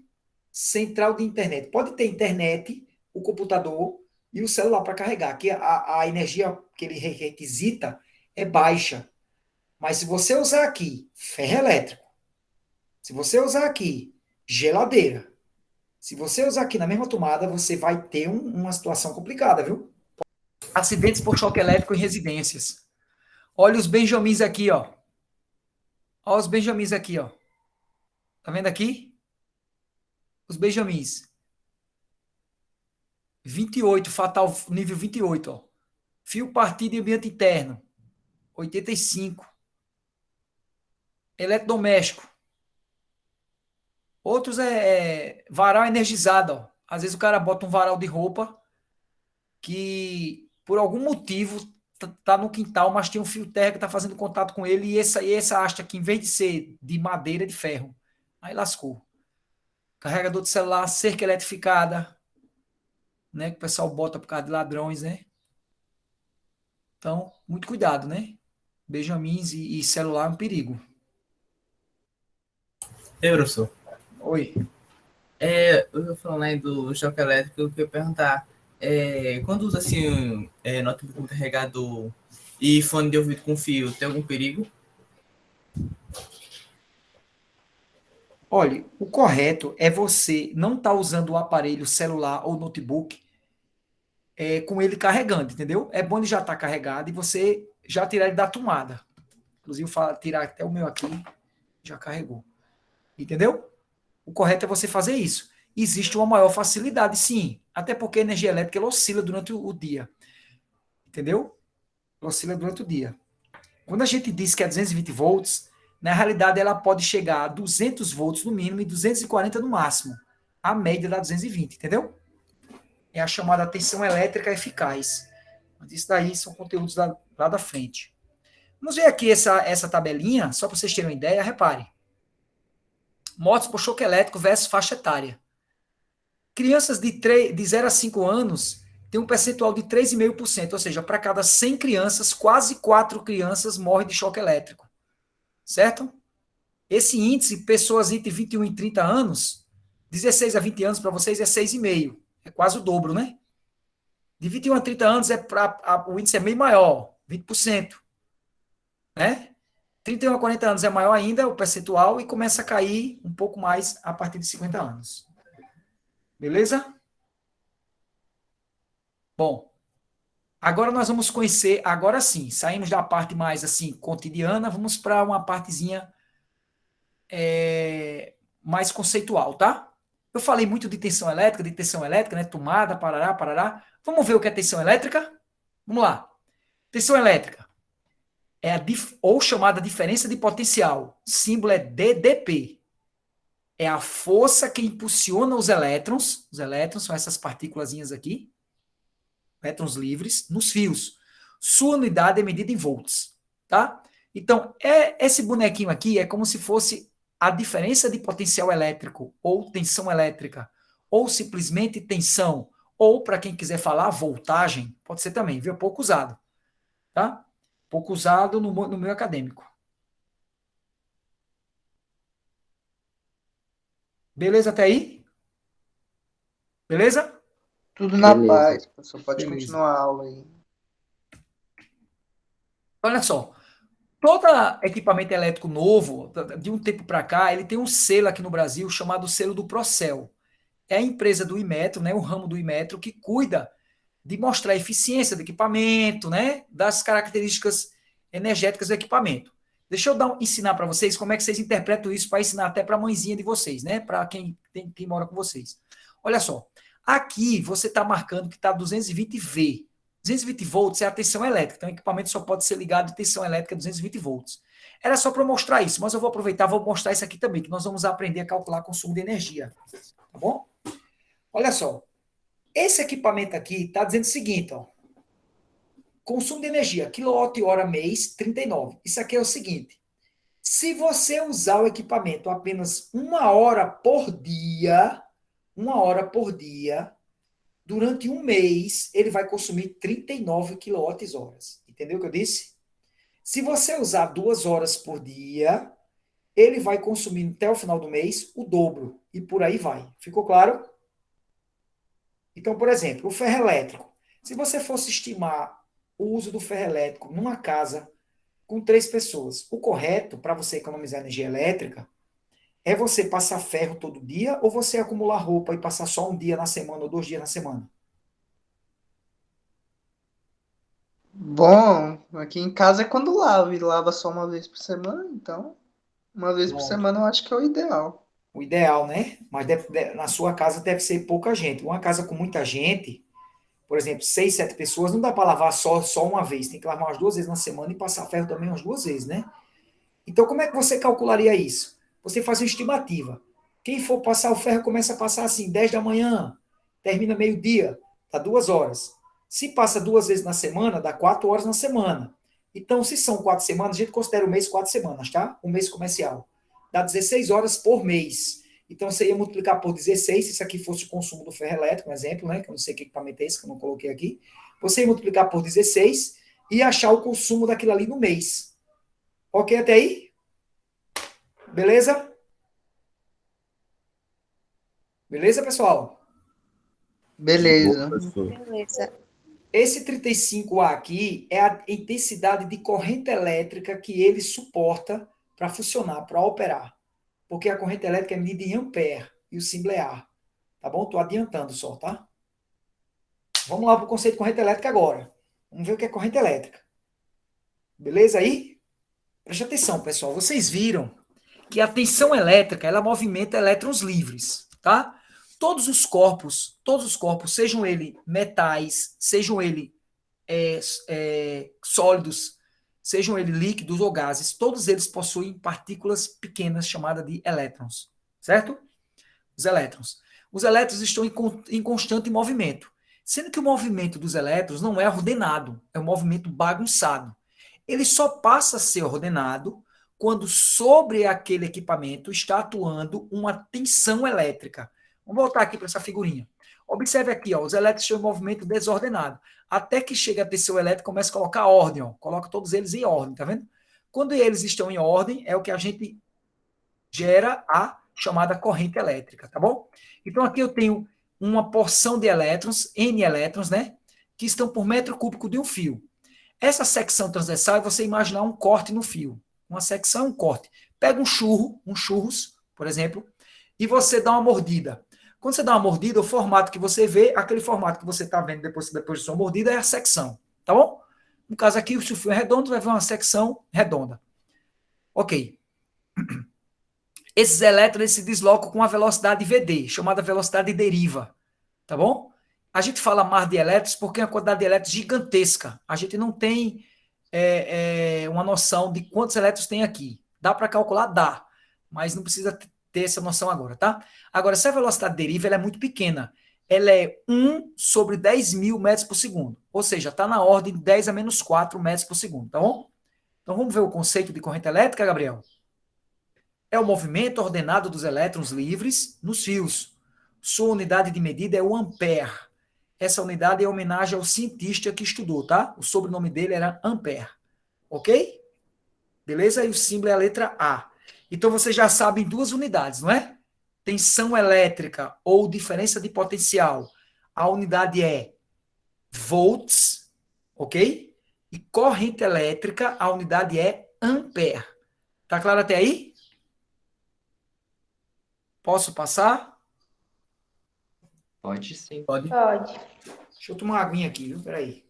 Speaker 1: central de internet. Pode ter internet, o computador e o celular para carregar, que a energia que ele requisita é baixa. Mas se você usar aqui ferro elétrico, se você usar aqui geladeira, se você usar aqui na mesma tomada, você vai ter uma situação complicada, viu? Acidentes por choque elétrico em residências. Olha os benjamins aqui, ó. Olha os benjamins aqui, ó. Tá vendo aqui? Os benjamins. 28, fatal nível 28, ó. Fio partido em ambiente interno. 85. Eletrodoméstico. Outros varal energizado, ó. Às vezes o cara bota um varal de roupa que, por algum motivo, tá no quintal, mas tem um fio terra que tá fazendo contato com ele e essa haste aqui, em vez de ser de madeira, é de ferro. Aí lascou. Carregador de celular, cerca eletrificada, né? Que o pessoal bota por causa de ladrões, né? Então, muito cuidado, né? Benjamins e celular é um perigo.
Speaker 5: Ei, professor.
Speaker 1: Oi.
Speaker 5: Eu falando aí do choque elétrico, eu queria perguntar, quando usa assim, notebook com carregador e fone de ouvido com fio, tem algum perigo?
Speaker 1: Olha, o correto é você não estar usando o aparelho celular ou notebook com ele carregando, entendeu? É bom ele já estar carregado e você já tirar ele da tomada. Inclusive, tirar até o meu aqui, já carregou. Entendeu? O correto é você fazer isso. Existe uma maior facilidade, sim. Até porque a energia elétrica ela oscila durante o dia. Entendeu? Ela oscila durante o dia. Quando a gente diz que é 220 volts, na realidade ela pode chegar a 200 volts no mínimo e 240 no máximo. A média dá 220, entendeu? É a chamada tensão elétrica eficaz. Mas isso daí são conteúdos lá da frente. Vamos ver aqui essa tabelinha, só para vocês terem uma ideia. Repare. Mortes por choque elétrico versus faixa etária. Crianças de 0 a 5 anos têm um percentual de 3,5%, ou seja, para cada 100 crianças, quase 4 crianças morrem de choque elétrico. Certo? Esse índice, pessoas entre 21 e 30 anos, 16 a 20 anos para vocês é 6,5%. É quase o dobro, né? De 21 a 30 anos, o índice é meio maior, 20%. Né? 31 a 40 anos é maior ainda o percentual e começa a cair um pouco mais a partir de 50 anos. Beleza? Bom, agora nós vamos conhecer, agora sim, saímos da parte mais assim cotidiana, vamos para uma partezinha mais conceitual, tá? Eu falei muito de tensão elétrica, né? Tomada, parará, parará. Vamos ver o que é tensão elétrica? Vamos lá. Tensão elétrica é ou chamada diferença de potencial. Símbolo é DDP. É a força que impulsiona os elétrons. Os elétrons são essas partículazinhas aqui. Elétrons livres nos fios. Sua unidade é medida em volts. Tá? Então, esse bonequinho aqui é como se fosse a diferença de potencial elétrico ou tensão elétrica, ou simplesmente tensão, ou, para quem quiser falar, voltagem, pode ser também, viu? Pouco usado. Tá? Pouco usado no meio acadêmico. Beleza até aí? Beleza?
Speaker 4: Tudo na
Speaker 2: Beleza.
Speaker 4: paz, professor. Pode
Speaker 1: Beleza.
Speaker 4: continuar a aula aí.
Speaker 1: Olha só. Todo equipamento elétrico novo, de um tempo para cá, ele tem um selo aqui no Brasil chamado selo do Procel. É a empresa do Inmetro, né, o ramo do Inmetro, que cuida de mostrar a eficiência do equipamento, né, das características energéticas do equipamento. Deixa eu ensinar para vocês como é que vocês interpretam isso para ensinar até para a mãezinha de vocês, né, para quem mora com vocês. Olha só, aqui você está marcando que está 220 V. 220 volts é a tensão elétrica, então o equipamento só pode ser ligado a tensão elétrica 220 volts. Era só para mostrar isso, mas eu vou aproveitar, vou mostrar isso aqui também, que nós vamos aprender a calcular consumo de energia. Tá bom? Olha só, esse equipamento aqui está dizendo o seguinte, ó. consumo de energia, quilowatt-hora mês, 39. Isso aqui é o seguinte. Se você usar o equipamento apenas 1 hora por dia, durante um mês, ele vai consumir 39 kWh. Entendeu o que eu disse? Se você usar 2 horas por dia, ele vai consumir até o final do mês o dobro. E por aí vai. Ficou claro? Então, por exemplo, o ferro elétrico. Se você fosse estimar o uso do ferro elétrico numa casa com 3 pessoas, o correto para você economizar energia elétrica é você passar ferro todo dia ou você acumular roupa e passar só um dia na semana ou 2 dias na semana?
Speaker 4: Bom, aqui em casa é quando lava, e lava só uma vez por semana, então uma vez por
Speaker 1: Pronto.
Speaker 4: semana eu acho que é o ideal.
Speaker 1: O ideal, né? Mas na sua casa deve ser pouca gente. Uma casa com muita gente, por exemplo, 6, 7 pessoas, não dá para lavar só uma vez. Tem que lavar umas 2 vezes na semana e passar ferro também umas 2 vezes, né? Então, como é que você calcularia isso? Você faz uma estimativa. Quem for passar o ferro começa a passar assim, 10 da manhã, termina meio-dia, dá 2 horas. Se passa 2 vezes na semana, dá 4 horas na semana. Então, se são 4 semanas, a gente considera o mês 4 semanas, tá? Um mês comercial. Dá 16 horas por mês. Então, você ia multiplicar por 16, se isso aqui fosse o consumo do ferro elétrico, um exemplo, né? Que eu não sei que equipamento é esse, que eu não coloquei aqui. Você ia multiplicar por 16 e achar o consumo daquilo ali no mês. Ok até aí? Beleza? Beleza, pessoal?
Speaker 4: Beleza.
Speaker 3: Professor.
Speaker 6: Beleza.
Speaker 1: Esse 35A aqui é a intensidade de corrente elétrica que ele suporta para funcionar, para operar. Porque a corrente elétrica é medida em ampere e o símbolo é A. Tá bom? Estou adiantando só, tá? Vamos lá para o conceito de corrente elétrica agora. Vamos ver o que é corrente elétrica. Beleza aí? Preste atenção, pessoal. Vocês viram que a tensão elétrica, ela movimenta elétrons livres, tá? Todos os corpos, sejam eles metais, sejam eles sólidos, sejam eles líquidos ou gases, todos eles possuem partículas pequenas chamadas de elétrons, certo? Os elétrons. Os elétrons estão em constante movimento, sendo que o movimento dos elétrons não é ordenado, é um movimento bagunçado. Ele só passa a ser ordenado quando sobre aquele equipamento está atuando uma tensão elétrica. Vamos voltar aqui para essa figurinha. Observe aqui, ó, os elétrons estão em movimento desordenado. Até que chega a tensão elétrica, começa a colocar ordem. Ó, coloca todos eles em ordem, tá vendo? Quando eles estão em ordem, é o que a gente gera a chamada corrente elétrica, tá bom? Então aqui eu tenho uma porção de elétrons, N elétrons, né? Que estão por metro cúbico de um fio. Essa secção transversal é você imaginar um corte no fio. Uma secção, um corte. Pega um churros, por exemplo, e você dá uma mordida. Quando você dá uma mordida, o formato que você vê, aquele formato que você está vendo depois da sua mordida é a secção, tá bom? No caso aqui, se o fio é redondo, vai ver uma secção redonda. Ok. Esses elétrons se deslocam com a velocidade VD, chamada velocidade deriva, tá bom? A gente fala mar de elétrons porque é uma quantidade de elétrons gigantesca. A gente não tem uma noção de quantos elétrons tem aqui. Dá para calcular? Dá. Mas não precisa ter essa noção agora, tá? Agora, se a velocidade deriva, ela é muito pequena. Ela é 1 sobre 10.000 metros por segundo. Ou seja, está na ordem de 10 a menos 4 metros por segundo, tá bom? Então, vamos ver o conceito de corrente elétrica, Gabriel? É o movimento ordenado dos elétrons livres nos fios. Sua unidade de medida é o ampere. Essa unidade é homenagem ao cientista que estudou, tá? O sobrenome dele era Ampere. Ok? Beleza? E o símbolo é a letra A. Então, vocês já sabem 2 unidades, não é? Tensão elétrica ou diferença de potencial. A unidade é volts, ok? E corrente elétrica, a unidade é ampere. Tá claro até aí? Posso passar?
Speaker 2: Pode sim.
Speaker 5: Pode.
Speaker 6: Pode.
Speaker 1: Deixa eu tomar uma aguinha aqui, viu? Peraí.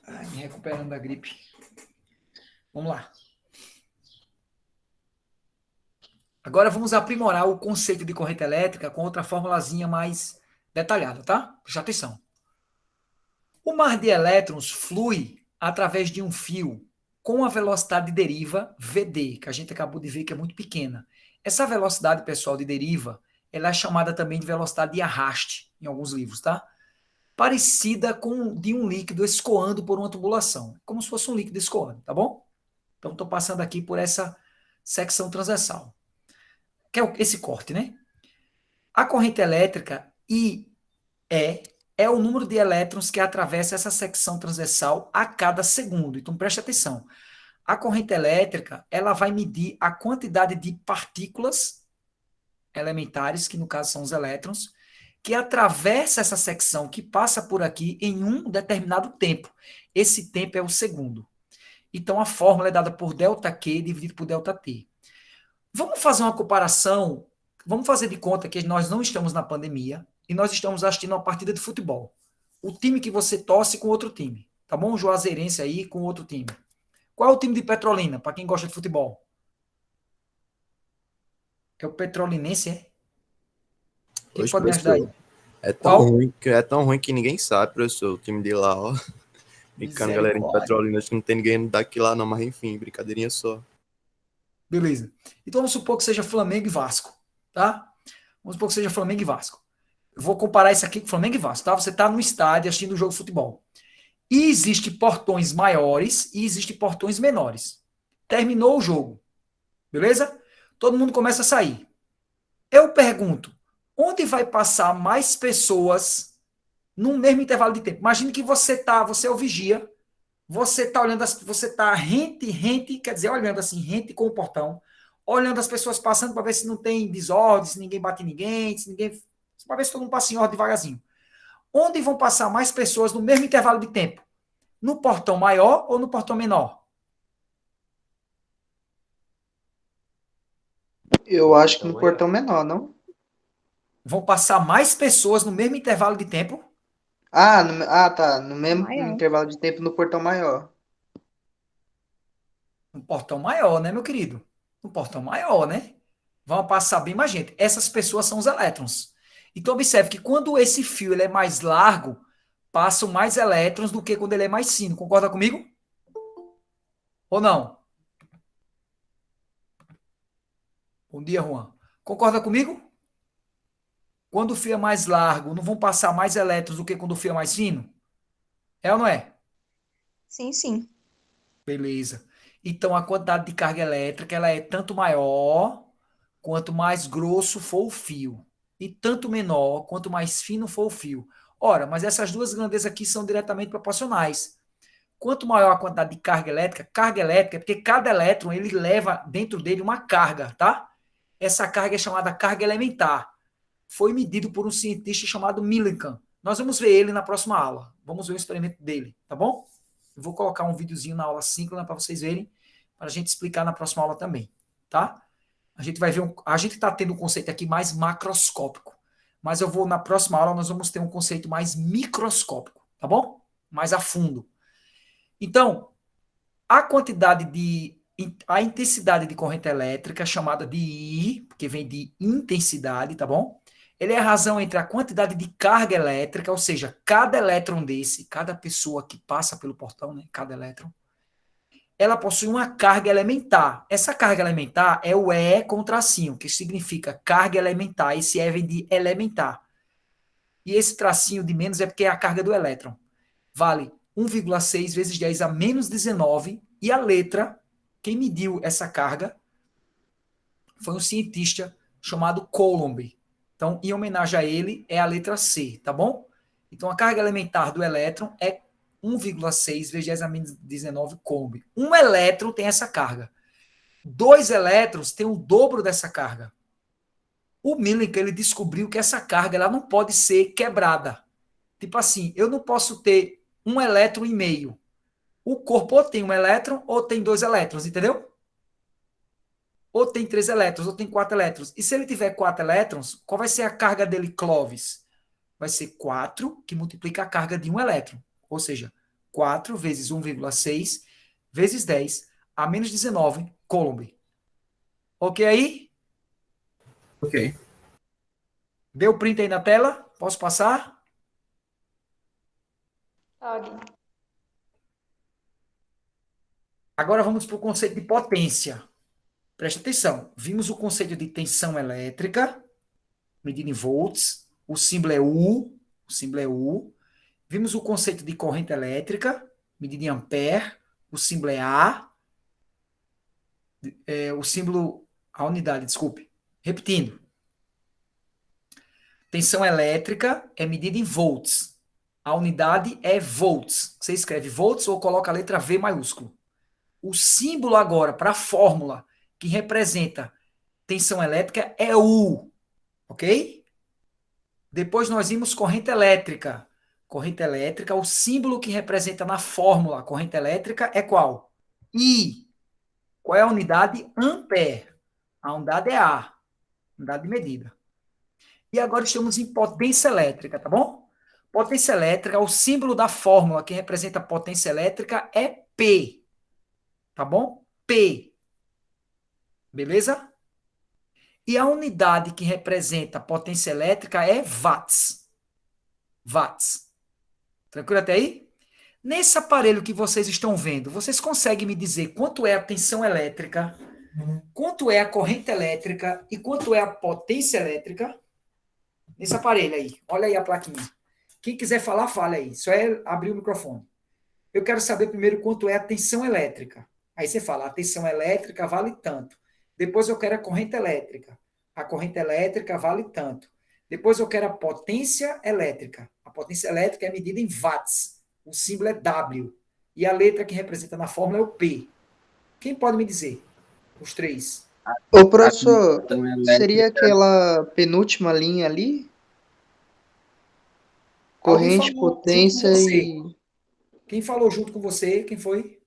Speaker 1: Ai, me recuperando da gripe. Vamos lá. Agora vamos aprimorar o conceito de corrente elétrica com outra formulazinha mais detalhada, tá? Presta atenção. O mar de elétrons flui através de um fio com a velocidade de deriva VD, que a gente acabou de ver que é muito pequena. Essa velocidade, pessoal, de deriva, ela é chamada também de velocidade de arraste, em alguns livros, tá? Parecida com de um líquido escoando por uma tubulação, como se fosse um líquido escoando, tá bom? Então, estou passando aqui por essa secção transversal, que é esse corte, né? A corrente elétrica, I é o número de elétrons que atravessa essa secção transversal a cada segundo. Então, preste atenção. A corrente elétrica, ela vai medir a quantidade de partículas elementares, que no caso são os elétrons, que atravessa essa secção, que passa por aqui em um determinado tempo. Esse tempo é o segundo. Então, a fórmula é dada por ΔQ dividido por ΔT. Vamos fazer uma comparação, vamos fazer de conta que nós não estamos na pandemia e nós estamos assistindo uma partida de futebol. O time que você torce com outro time, tá bom? O Juazeirense aí com outro time. Qual é o time de Petrolina, para quem gosta de futebol? É o Petrolinense, é? Quem
Speaker 3: Hoje,
Speaker 1: pode me ajudar aí?
Speaker 3: professor,
Speaker 1: Qual?
Speaker 3: é tão ruim que ninguém sabe, professor, o time de lá, ó. Brincando, galera, de Petrolina, acho que não tem ninguém daqui lá não, mas enfim, brincadeirinha só.
Speaker 1: Beleza. Então vamos supor que seja Flamengo e Vasco, tá? Vamos supor que seja Flamengo e Vasco. Eu vou comparar isso aqui com Flamengo e Vasco, tá? Você está no estádio assistindo um jogo de futebol. E existem portões maiores e existem portões menores. Terminou o jogo, beleza? Todo mundo começa a sair. Eu pergunto, onde vai passar mais pessoas no mesmo intervalo de tempo? Imagine que você é o vigia, você tá olhando, você tá rente, quer dizer, olhando assim, rente com o portão, olhando as pessoas passando para ver se não tem desordem, se ninguém bate em ninguém, para ver se todo mundo passa em ordem devagarzinho. Onde vão passar mais pessoas no mesmo intervalo de tempo? No portão maior ou no portão menor?
Speaker 4: Eu acho que no portão menor, não?
Speaker 1: Vão passar mais pessoas no mesmo intervalo de tempo?
Speaker 4: Tá. No mesmo
Speaker 6: Maior.
Speaker 4: intervalo de tempo no portão maior.
Speaker 1: No portão maior, né, meu querido? No portão maior, né? Vão passar bem mais gente. Essas pessoas são os elétrons. Então, observe que quando esse fio ele é mais largo, passam mais elétrons do que quando ele é mais fino. Concorda comigo? Ou não? Bom dia, Juan. Concorda comigo? Quando o fio é mais largo, não vão passar mais elétrons do que quando o fio é mais fino? É ou não é?
Speaker 6: Sim, sim.
Speaker 1: Beleza. Então, a quantidade de carga elétrica ela é tanto maior quanto mais grosso for o fio. E tanto menor quanto mais fino for o fio. Ora, mas essas duas grandezas aqui são diretamente proporcionais. Quanto maior a quantidade de carga elétrica é porque cada elétron ele leva dentro dele uma carga, tá? Essa carga é chamada carga elementar. Foi medido por um cientista chamado Millikan. Nós vamos ver ele na próxima aula. Vamos ver o experimento dele, tá bom? Eu vou colocar um videozinho na aula síncrona para vocês verem, para a gente explicar na próxima aula também, tá? A gente vai ver a gente está tendo um conceito aqui mais macroscópico, mas na próxima aula nós vamos ter um conceito mais microscópico, tá bom? Mais a fundo. Então, a intensidade de corrente elétrica, chamada de I, porque vem de intensidade, tá bom? Ele é a razão entre a quantidade de carga elétrica, ou seja, cada elétron desse, cada pessoa que passa pelo portão, né, cada elétron, ela possui uma carga elementar. Essa carga elementar é o E com tracinho, que significa carga elementar. Esse E vem de elementar. E esse tracinho de menos é porque é a carga do elétron. Vale 1,6 vezes 10 a menos 19. E a letra, quem mediu essa carga, foi um cientista chamado Coulomb. Então, em homenagem a ele, é a letra C, tá bom? Então, a carga elementar do elétron é 1,6 vezes 10 a menos 19 Coulomb. Um elétron tem essa carga. 2 elétrons têm o dobro dessa carga. O Millikan, ele descobriu que essa carga ela não pode ser quebrada. Tipo assim, eu não posso ter 1 elétron e meio. O corpo ou tem 1 elétron ou tem 2 elétrons, entendeu? Ou tem 3 elétrons, ou tem 4 elétrons. E se ele tiver 4 elétrons, qual vai ser a carga dele, Clóvis? Vai ser 4, que multiplica a carga de 1 elétron. Ou seja, 4 vezes 1,6 vezes 10 a menos 19 Coulomb. Ok aí?
Speaker 5: Ok.
Speaker 1: Deu o print aí na tela? Posso passar?
Speaker 6: Pode.
Speaker 1: Agora vamos para o conceito de potência. Presta atenção. Vimos o conceito de tensão elétrica, medida em volts. O símbolo é U. O símbolo é U. Vimos o conceito de corrente elétrica, medida em ampere. O símbolo é A. O símbolo, a unidade, desculpe. Repetindo. Tensão elétrica é medida em volts. A unidade é volts. Você escreve volts ou coloca a letra V maiúsculo. O símbolo agora para a fórmula que representa tensão elétrica é U. Ok? Depois nós vimos corrente elétrica. Corrente elétrica, o símbolo que representa na fórmula corrente elétrica é qual? I. Qual é a unidade? Ampere. A unidade é A. Unidade de medida. E agora estamos em potência elétrica, tá bom? Potência elétrica, o símbolo da fórmula que representa a potência elétrica é P. Tá bom? P. Beleza? E a unidade que representa a potência elétrica é watts. Watts. Tranquilo até aí? Nesse aparelho que vocês estão vendo, vocês conseguem me dizer quanto é a tensão elétrica, quanto é a corrente elétrica e quanto é a potência elétrica? Nesse aparelho aí. Olha aí a plaquinha. Quem quiser falar, fale aí. Só é abrir o microfone. Eu quero saber primeiro quanto é a tensão elétrica. Aí você fala, a tensão elétrica vale tanto. Depois eu quero a corrente elétrica. A corrente elétrica vale tanto. Depois eu quero a potência elétrica. A potência elétrica é medida em watts. O símbolo é W. E a letra que representa na fórmula é o P. Quem pode me dizer? Os três.
Speaker 4: Ô, professor,
Speaker 2: Tensão
Speaker 4: seria
Speaker 2: elétrica.
Speaker 4: aquela penúltima linha ali?
Speaker 1: Alguém
Speaker 4: Corrente,
Speaker 1: falou junto com
Speaker 4: potência
Speaker 1: você.
Speaker 4: e...
Speaker 1: Quem falou junto com você? Quem foi?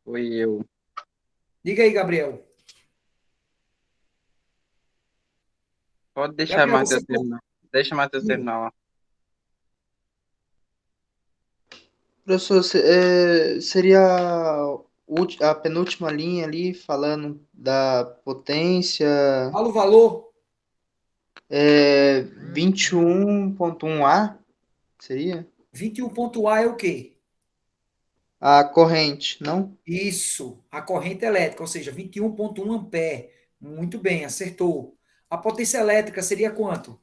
Speaker 2: Foi eu.
Speaker 1: Diga aí, Gabriel.
Speaker 2: Pode deixar
Speaker 1: Gabriel,
Speaker 2: Matheus terminar. Deixa Matheus terminar lá.
Speaker 4: Professor, seria a penúltima linha ali, falando da potência,
Speaker 1: Fala o valor.
Speaker 4: 21.1A, seria?
Speaker 1: 21.A é o quê?
Speaker 4: A corrente, não?
Speaker 1: Isso, a corrente elétrica, ou seja, 21.1 ampere. Muito bem, acertou. A potência elétrica seria quanto?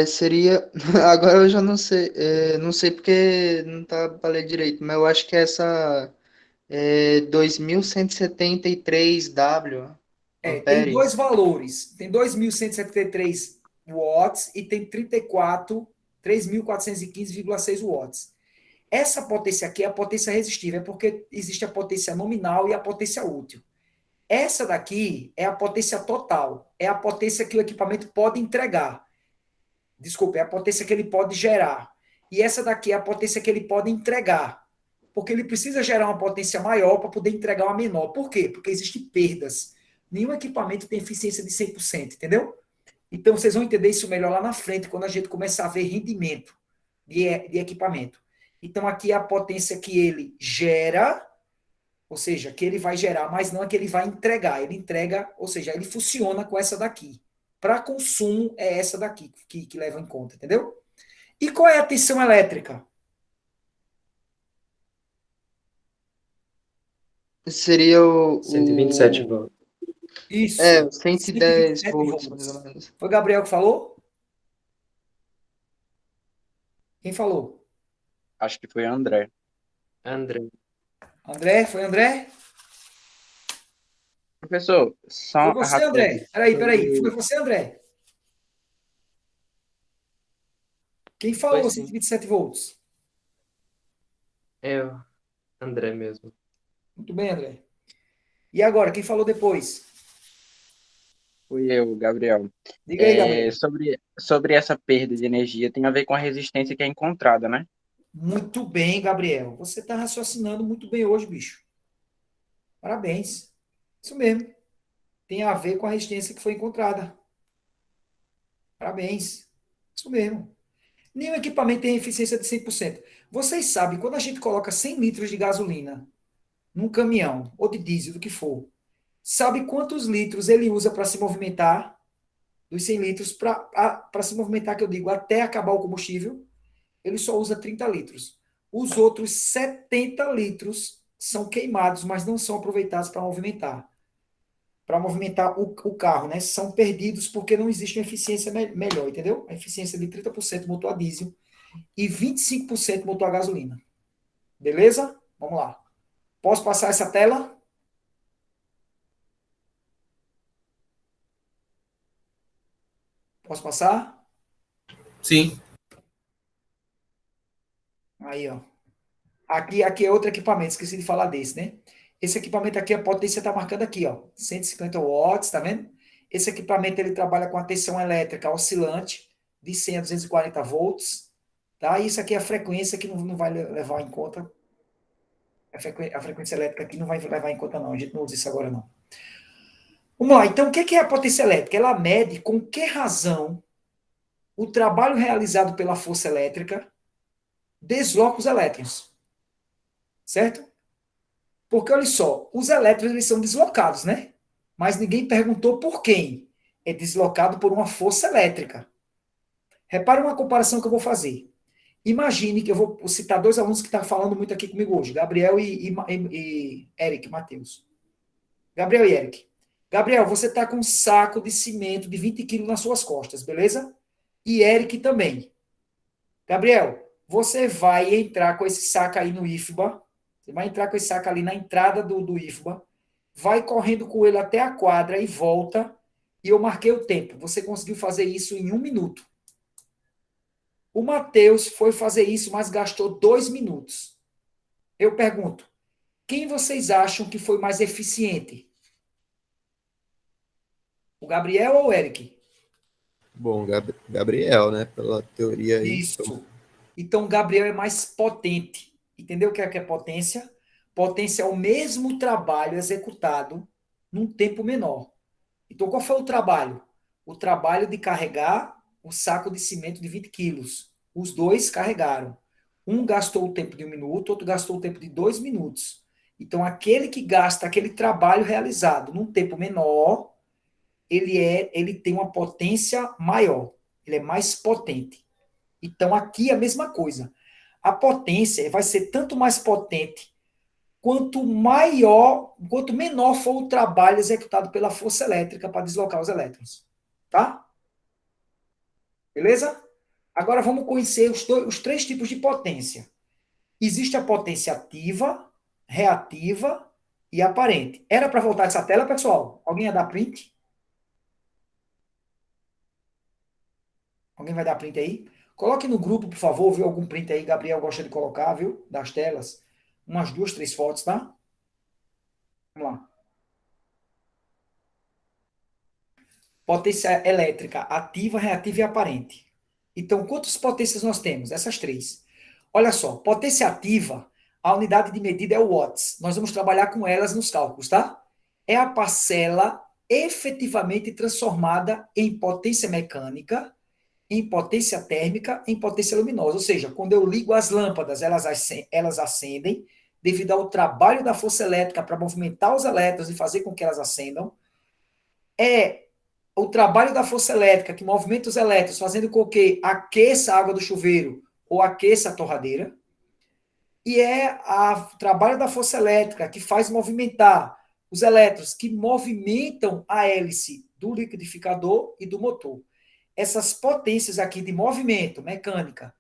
Speaker 4: Seria. Agora eu já não sei. Não sei porque não tá para ler direito, mas eu acho que essa 2173 W
Speaker 1: Tem dois
Speaker 4: amperes.
Speaker 1: valores. Tem 2.173 watts e tem 3.415,6 watts. Essa potência aqui é a potência resistível, é porque existe a potência nominal e a potência útil. Essa daqui é a potência total, é a potência que o equipamento pode entregar. Desculpa, é a potência que ele pode gerar. E essa daqui é a potência que ele pode entregar. Porque ele precisa gerar uma potência maior para poder entregar uma menor. Por quê? Porque existem perdas. Nenhum equipamento tem eficiência de 100%, entendeu? Então, vocês vão entender isso melhor lá na frente, quando a gente começar a ver rendimento de equipamento. Então, aqui é a potência que ele gera, ou seja, que ele vai gerar, mas não é que ele vai entregar. Ele entrega, ou seja, ele funciona com essa daqui. Para consumo, é essa daqui que leva em conta, entendeu? E qual é a tensão elétrica?
Speaker 4: Seria
Speaker 7: 127 volts.
Speaker 1: Isso,
Speaker 4: 110
Speaker 1: 127
Speaker 4: volts, mais ou
Speaker 1: volts.
Speaker 4: menos.
Speaker 1: Foi o Gabriel que falou? Quem falou?
Speaker 2: Acho que foi André.
Speaker 7: André.
Speaker 1: André? Foi André?
Speaker 2: Professor, só
Speaker 1: Foi
Speaker 2: uma
Speaker 1: você,
Speaker 2: rápida
Speaker 1: André? Peraí. Foi
Speaker 2: sobre...
Speaker 1: você, André? Quem
Speaker 7: Foi
Speaker 1: falou
Speaker 7: sim.
Speaker 1: 127 volts?
Speaker 7: É o André mesmo.
Speaker 1: Muito bem, André. E agora, quem falou depois?
Speaker 2: Fui eu, Gabriel.
Speaker 1: Diga aí, Gabriel.
Speaker 2: Sobre essa perda de energia, tem a ver com a resistência que é encontrada, né?
Speaker 1: Muito bem, Gabriel. Você está raciocinando muito bem hoje, bicho. Parabéns. Isso mesmo. Tem a ver com a resistência que foi encontrada. Parabéns. Isso mesmo. Nenhum equipamento tem eficiência de 100%. Vocês sabem, quando a gente coloca 100 litros de gasolina num caminhão, ou de diesel, do que for, sabe quantos litros ele usa para se movimentar? Dos 100 litros para se movimentar, que eu digo, até acabar o combustível? ele só usa 30 litros. Os outros 70 litros são queimados, mas não são aproveitados para movimentar. Para movimentar o carro, né? São perdidos porque não existe uma eficiência melhor, entendeu? A eficiência de 30% motor a diesel e 25% motor a gasolina. Beleza? Vamos lá. Posso passar essa tela? Posso passar?
Speaker 5: Sim.
Speaker 1: Aí, ó. Aqui é outro equipamento, esqueci de falar desse, né? Esse equipamento aqui, a potência está marcando aqui, ó, 150 watts, tá vendo? Esse equipamento, ele trabalha com a tensão elétrica oscilante de 100 a 240 volts, tá? Isso aqui é a frequência que não vai levar em conta. A frequência elétrica aqui não vai levar em conta, não. A gente não usa isso agora, não. Vamos lá. Então, o que é a potência elétrica? Ela mede com que razão o trabalho realizado pela força elétrica desloca os elétrons. Certo? Porque, olha só, os elétrons eles são deslocados, né? Mas ninguém perguntou por quem. É deslocado por uma força elétrica. Repare uma comparação que eu vou fazer. Imagine que eu vou citar dois alunos que estão falando muito aqui comigo hoje, Gabriel e Eric, Matheus. Gabriel e Eric. Gabriel, você está com um saco de cimento de 20 quilos nas suas costas, beleza? E Eric também. Gabriel, você vai entrar com esse saco aí no IFBA. Você vai entrar com esse saco ali na entrada do IFBA, vai correndo com ele até a quadra e volta, e eu marquei o tempo. Você conseguiu fazer isso em 1 minuto. O Matheus foi fazer isso, mas gastou 2 minutos. Eu pergunto, quem vocês acham que foi mais eficiente? O Gabriel ou o Eric?
Speaker 3: Bom, Gabriel, né? Pela teoria aí.
Speaker 1: Isso. Então, o Gabriel é mais potente. Entendeu o que é potência? Potência é o mesmo trabalho executado num tempo menor. Então, qual foi o trabalho? O trabalho de carregar o saco de cimento de 20 quilos. Os dois carregaram. Um gastou o tempo de 1 minuto, outro gastou o tempo de 2 minutos. Então, aquele que gasta aquele trabalho realizado num tempo menor, ele tem uma potência maior. Ele é mais potente. Então, aqui é a mesma coisa. A potência vai ser tanto mais potente quanto menor for o trabalho executado pela força elétrica para deslocar os elétrons. Tá? Beleza? Agora vamos conhecer os 3 tipos de potência. Existe a potência ativa, reativa e aparente. Era para voltar essa tela, pessoal? Alguém ia dar print? Alguém vai dar print aí? Coloque no grupo, por favor, viu? Algum print aí, Gabriel gosta de colocar, viu? Das telas. Umas 2, 3 fotos, tá? Vamos lá. Potência elétrica ativa, reativa e aparente. Então, quantas potências nós temos? Essas 3. Olha só, potência ativa, a unidade de medida é o watts. Nós vamos trabalhar com elas nos cálculos, tá? É a parcela efetivamente transformada em potência mecânica, em potência térmica, em potência luminosa. Ou seja, quando eu ligo as lâmpadas, elas acendem, devido ao trabalho da força elétrica para movimentar os elétrons e fazer com que elas acendam. É o trabalho da força elétrica que movimenta os elétrons, fazendo com que aqueça a água do chuveiro ou aqueça a torradeira. E é o trabalho da força elétrica que faz movimentar os elétrons, que movimentam a hélice do liquidificador e do motor. Essas potências aqui de movimento, mecânica,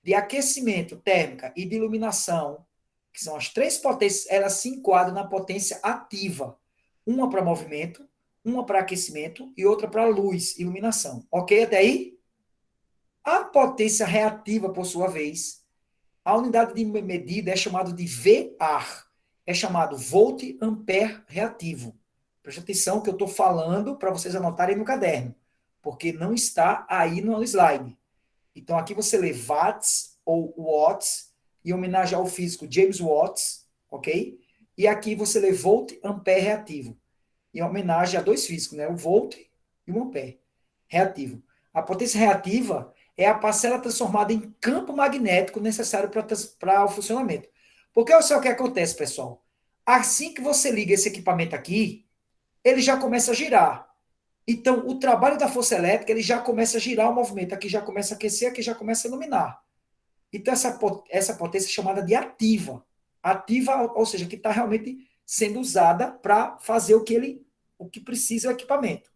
Speaker 1: de aquecimento, térmica e de iluminação, que são as 3 potências, elas se enquadram na potência ativa. Uma para movimento, uma para aquecimento e outra para luz, iluminação. Ok até aí? A potência reativa, por sua vez, a unidade de medida é chamada de VAR. É chamado volt ampere reativo. Preste atenção que eu estou falando para vocês anotarem no caderno, porque não está aí no slide. Então, aqui você lê watts ou watts, em homenagem ao físico James Watts, ok? E aqui você lê volt ampere reativo, em homenagem a 2 físicos, né? O volt e o ampere reativo. A potência reativa é a parcela transformada em campo magnético necessário para o funcionamento. Porque olha só o que acontece, pessoal. Assim que você liga esse equipamento aqui, ele já começa a girar. Então, o trabalho da força elétrica, ele já começa a girar o movimento. Aqui já começa a aquecer, aqui já começa a iluminar. Então, essa potência é chamada de ativa. Ativa, ou seja, que está realmente sendo usada para fazer o que precisa o equipamento.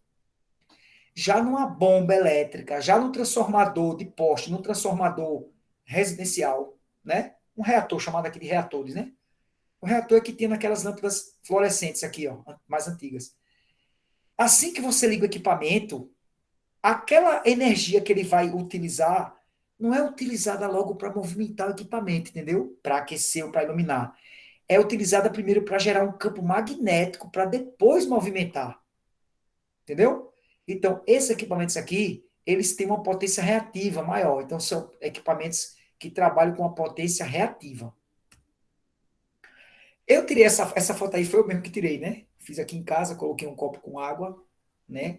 Speaker 1: Já numa bomba elétrica, já no transformador de poste, no transformador residencial, né? Um reator, chamado aqui de reatores, né? O reator é que tem naquelas lâmpadas fluorescentes aqui, ó, mais antigas. Assim que você liga o equipamento, aquela energia que ele vai utilizar não é utilizada logo para movimentar o equipamento, entendeu? Para aquecer ou para iluminar. É utilizada primeiro para gerar um campo magnético para depois movimentar. Entendeu? Então, esses equipamentos aqui, eles têm uma potência reativa maior. Então, são equipamentos que trabalham com uma potência reativa. Eu tirei essa foto aí, foi eu mesmo que tirei, né? Fiz aqui em casa, coloquei um copo com água, né?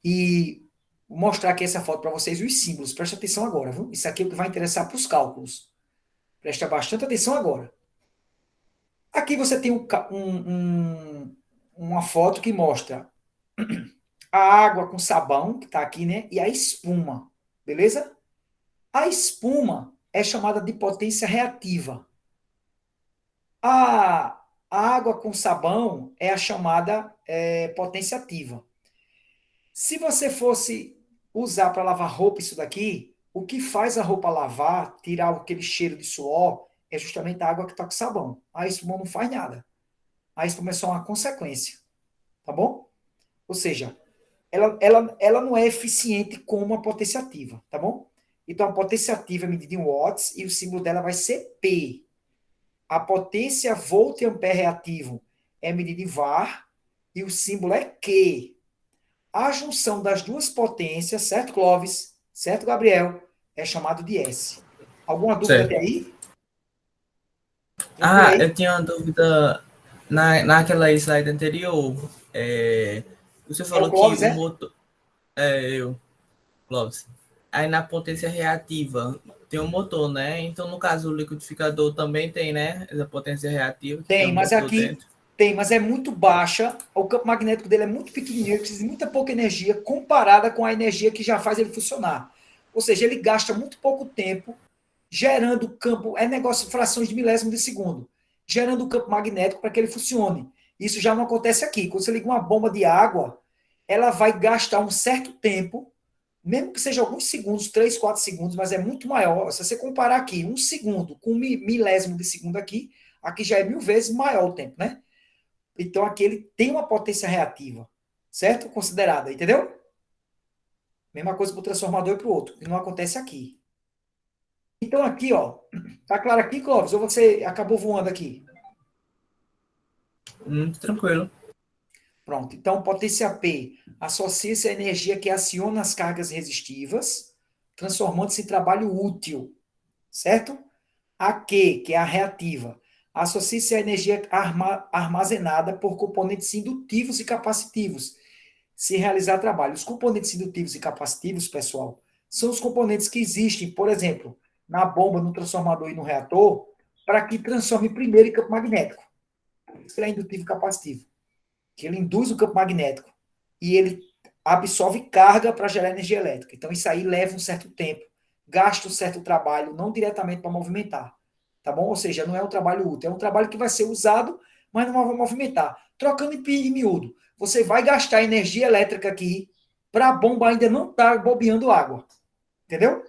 Speaker 1: E vou mostrar aqui essa foto para vocês, os símbolos. Presta atenção agora, viu? Isso aqui é o que vai interessar para os cálculos. Presta bastante atenção agora. Aqui você tem uma foto que mostra a água com sabão, que está aqui, né? E a espuma, beleza? A espuma é chamada de potência reativa. A água com sabão é a chamada potência ativa. Se você fosse usar para lavar roupa isso daqui, o que faz a roupa lavar, tirar aquele cheiro de suor, é justamente a água que está com sabão. A espuma não faz nada. A espuma é só uma consequência. Tá bom? Ou seja, ela não é eficiente como a potência ativa. Tá bom? Então, a potência ativa é medida em watts e o símbolo dela vai ser P. A potência volt e ampere reativo é medida em var e o símbolo é Q. A junção das duas potências, certo, Clóvis? Certo, Gabriel? É chamado de S. Alguma dúvida até aí?
Speaker 5: Eu tinha uma dúvida naquela slide anterior. Você falou
Speaker 1: Clóvis,
Speaker 5: que o motor. Clóvis. Aí na potência reativa tem um motor, né? Então, no caso, o liquidificador também tem, né? Essa potência reativa.
Speaker 1: Tem, mas aqui tem, mas é muito baixa. O campo magnético dele é muito pequenininho, ele precisa de muita pouca energia comparada com a energia que já faz ele funcionar. Ou seja, ele gasta muito pouco tempo gerando campo, negócio frações de milésimo de segundo, gerando o campo magnético para que ele funcione. Isso já não acontece aqui. Quando você liga uma bomba de água, ela vai gastar um certo tempo, mesmo que seja alguns segundos, 3, 4 segundos, mas é muito maior. Se você comparar aqui um segundo com um milésimo de segundo aqui já é 1000 vezes maior o tempo, né? Então aqui ele tem uma potência reativa, certo? Considerada, entendeu? Mesma coisa para o transformador e para o outro, que não acontece aqui. Então aqui, ó, tá claro aqui, Clóvis? Ou você acabou voando aqui?
Speaker 5: Tranquilo.
Speaker 1: Pronto. Então, potência P associa-se à energia que aciona as cargas resistivas, transformando-se em trabalho útil, certo? A Q, que é a reativa, associa-se à energia armazenada por componentes indutivos e capacitivos, se realizar trabalho. Os componentes indutivos e capacitivos, pessoal, são os componentes que existem, por exemplo, na bomba, no transformador e no reator, para que transforme primeiro em campo magnético. Isso é indutivo e capacitivo. Que ele induz o campo magnético e ele absorve carga para gerar energia elétrica. Então, isso aí leva um certo tempo, gasta um certo trabalho, não diretamente para movimentar. Tá bom? Ou seja, não é um trabalho útil, é um trabalho que vai ser usado, mas não vai movimentar. Trocando em miúdo, você vai gastar energia elétrica aqui para a bomba ainda não estar bobeando água. Entendeu?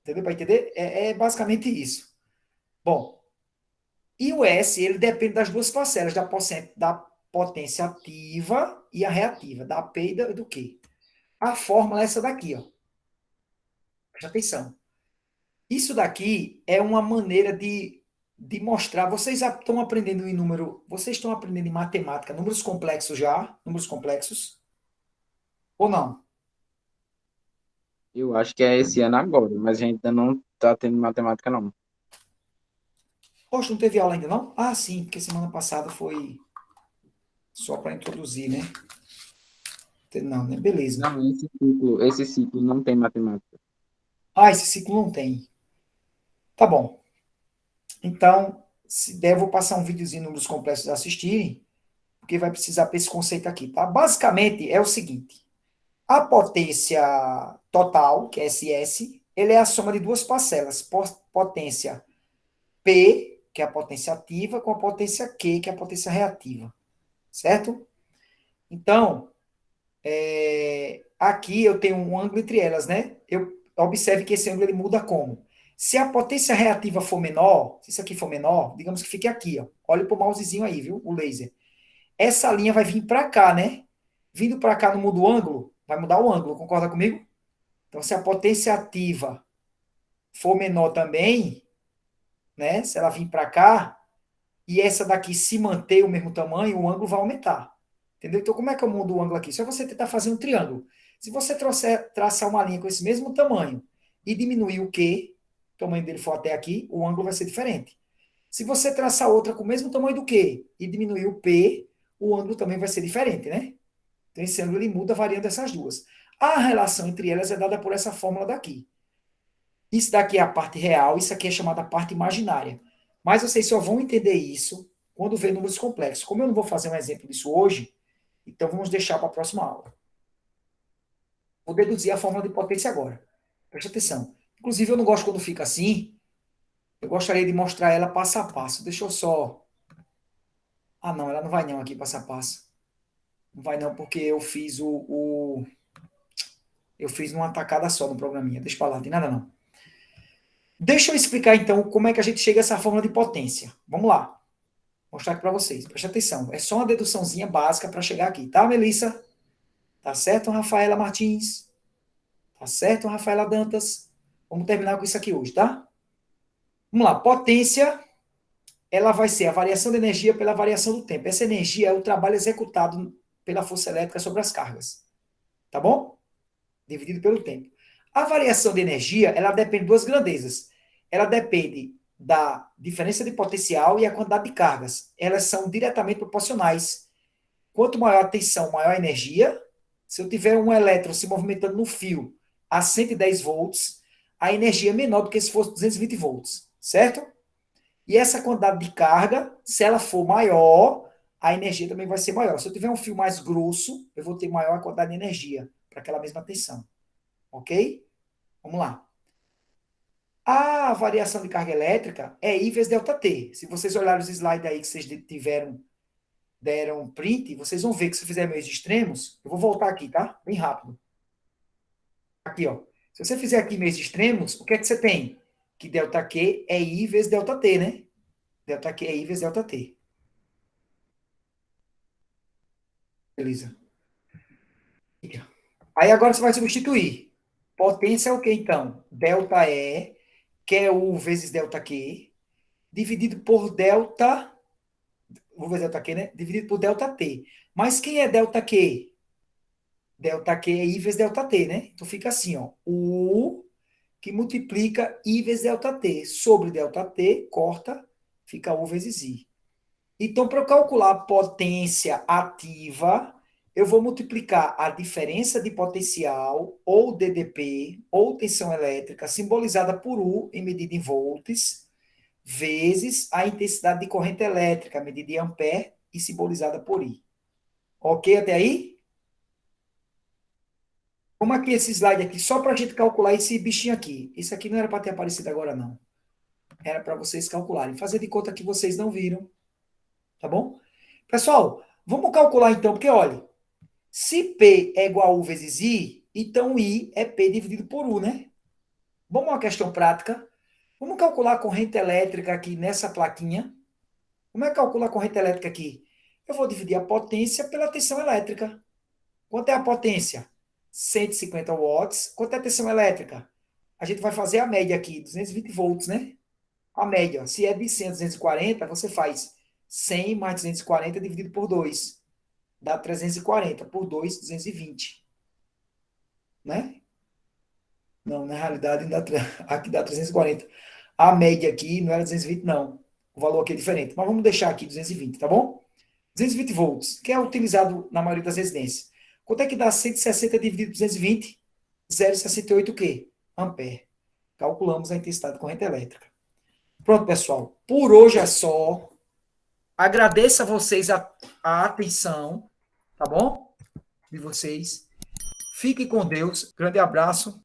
Speaker 1: Entendeu? Para entender? É basicamente isso. Bom, e o S, ele depende das duas parcelas, da potência ativa e a reativa, da P e do Q. A fórmula é essa daqui, ó. Presta atenção. Isso daqui é uma maneira de mostrar. Vocês estão aprendendo em número. Vocês estão aprendendo em matemática, números complexos já? Números complexos? Ou não?
Speaker 2: Eu acho que é esse ano agora, mas a gente ainda não tá tendo matemática, não.
Speaker 1: Poxa, não teve aula ainda não? Ah, sim, porque semana passada foi só para introduzir, né? Não, né? Beleza.
Speaker 2: Não, esse ciclo não tem matemática.
Speaker 1: Ah, esse ciclo não tem. Tá bom. Então, se der, eu vou passar um videozinho números complexos a assistirem, porque vai precisar para esse conceito aqui, tá? Basicamente, é o seguinte. A potência total, que é SS, ele é a soma de duas parcelas, potência P, que é a potência ativa, com a potência Q, que é a potência reativa. Certo? Então, aqui eu tenho um ângulo entre elas, né? Observe que esse ângulo ele muda como? Se a potência reativa for menor, se isso aqui for menor, digamos que fique aqui, ó. Olha pro mousezinho aí, viu? O laser. Essa linha vai vir para cá, né? Vindo para cá não muda o ângulo? Vai mudar o ângulo, concorda comigo? Então, se a potência ativa for menor também, né? Se ela vir para cá, e essa daqui se manter o mesmo tamanho, o ângulo vai aumentar. Entendeu? Então, como é que eu mudo o ângulo aqui? Só você tentar fazer um triângulo. Se você traçar uma linha com esse mesmo tamanho e diminuir o Q, o tamanho dele for até aqui, o ângulo vai ser diferente. Se você traçar outra com o mesmo tamanho do Q e diminuir o P, o ângulo também vai ser diferente, né? Então, esse ângulo ele muda variando essas duas. A relação entre elas é dada por essa fórmula daqui. Isso daqui é a parte real, isso aqui é chamada parte imaginária. Mas vocês só vão entender isso quando ver números complexos. Como eu não vou fazer um exemplo disso hoje, então vamos deixar para a próxima aula. Vou deduzir a fórmula de potência agora. Preste atenção. Inclusive, eu não gosto quando fica assim. Eu gostaria de mostrar ela passo a passo. Deixa eu só... Ah, não, ela não vai não aqui passo a passo. Não vai não, porque eu fiz eu fiz numa tacada só no programinha. Deixa para lá, não tem nada não. Deixa eu explicar então como é que a gente chega a essa fórmula de potência. Vamos lá. Vou mostrar aqui para vocês. Preste atenção. É só uma deduçãozinha básica para chegar aqui, tá, Melissa? Tá certo, Rafaela Martins? Tá certo, Rafaela Dantas? Vamos terminar com isso aqui hoje, tá? Vamos lá. Potência, ela vai ser a variação de energia pela variação do tempo. Essa energia é o trabalho executado pela força elétrica sobre as cargas. Tá bom? Dividido pelo tempo. A variação de energia, ela depende de duas grandezas. Ela depende da diferença de potencial e a quantidade de cargas. Elas são diretamente proporcionais. Quanto maior a tensão, maior a energia. Se eu tiver um elétron se movimentando no fio a 110 volts, a energia é menor do que se fosse 220 volts, certo? E essa quantidade de carga, se ela for maior, a energia também vai ser maior. Se eu tiver um fio mais grosso, eu vou ter maior quantidade de energia para aquela mesma tensão. Ok? Vamos lá. A variação de carga elétrica é I vezes ΔT. Se vocês olharem os slides aí que vocês deram print, vocês vão ver que se eu fizer meios extremos, eu vou voltar aqui, tá? Bem rápido. Aqui, ó. Se você fizer aqui meios extremos, o que é que você tem? Que ΔQ é I vezes ΔT, né? ΔQ é I vezes ΔT. Beleza. Aí agora você vai substituir. Potência é o que, então? ΔE, que é U vezes ΔQ, dividido por delta... Vou ver ΔQ, né? Dividido por ΔT. Mas quem é ΔQ? ΔQ é I vezes ΔT, né? Então fica assim, ó. U que multiplica I vezes ΔT. Sobre ΔT, corta, fica U vezes I. Então, para eu calcular a potência ativa, eu vou multiplicar a diferença de potencial, ou DDP, ou tensão elétrica, simbolizada por U, em medida em volts, vezes a intensidade de corrente elétrica, medida em ampere, e simbolizada por I. Ok até aí? Como aqui esse slide aqui, só para a gente calcular esse bichinho aqui. Isso aqui não era para ter aparecido agora, não. Era para vocês calcularem. Fazer de conta que vocês não viram. Tá bom? Pessoal, vamos calcular então, porque olha, se P é igual a U vezes I, então I é P dividido por U, né? Vamos a uma questão prática. Vamos calcular a corrente elétrica aqui nessa plaquinha. Como é que calcula a corrente elétrica aqui? Eu vou dividir a potência pela tensão elétrica. Quanto é a potência? 150 watts. Quanto é a tensão elétrica? A gente vai fazer a média aqui, 220 volts, né? A média. Se é de 100 a 240, você faz 100 mais 240 dividido por 2. Dá 340. Por 2, 220. Né? Não, na realidade, aqui dá 340. A média aqui não era 220, não. O valor aqui é diferente. Mas vamos deixar aqui 220, tá bom? 220 volts, que é utilizado na maioria das residências. Quanto é que dá 160 dividido por 220? 0,68 o quê? Ampere. Calculamos a intensidade de corrente elétrica. Pronto, pessoal. Por hoje é só. Agradeço a vocês a atenção, tá bom? De vocês. Fiquem com Deus. Grande abraço.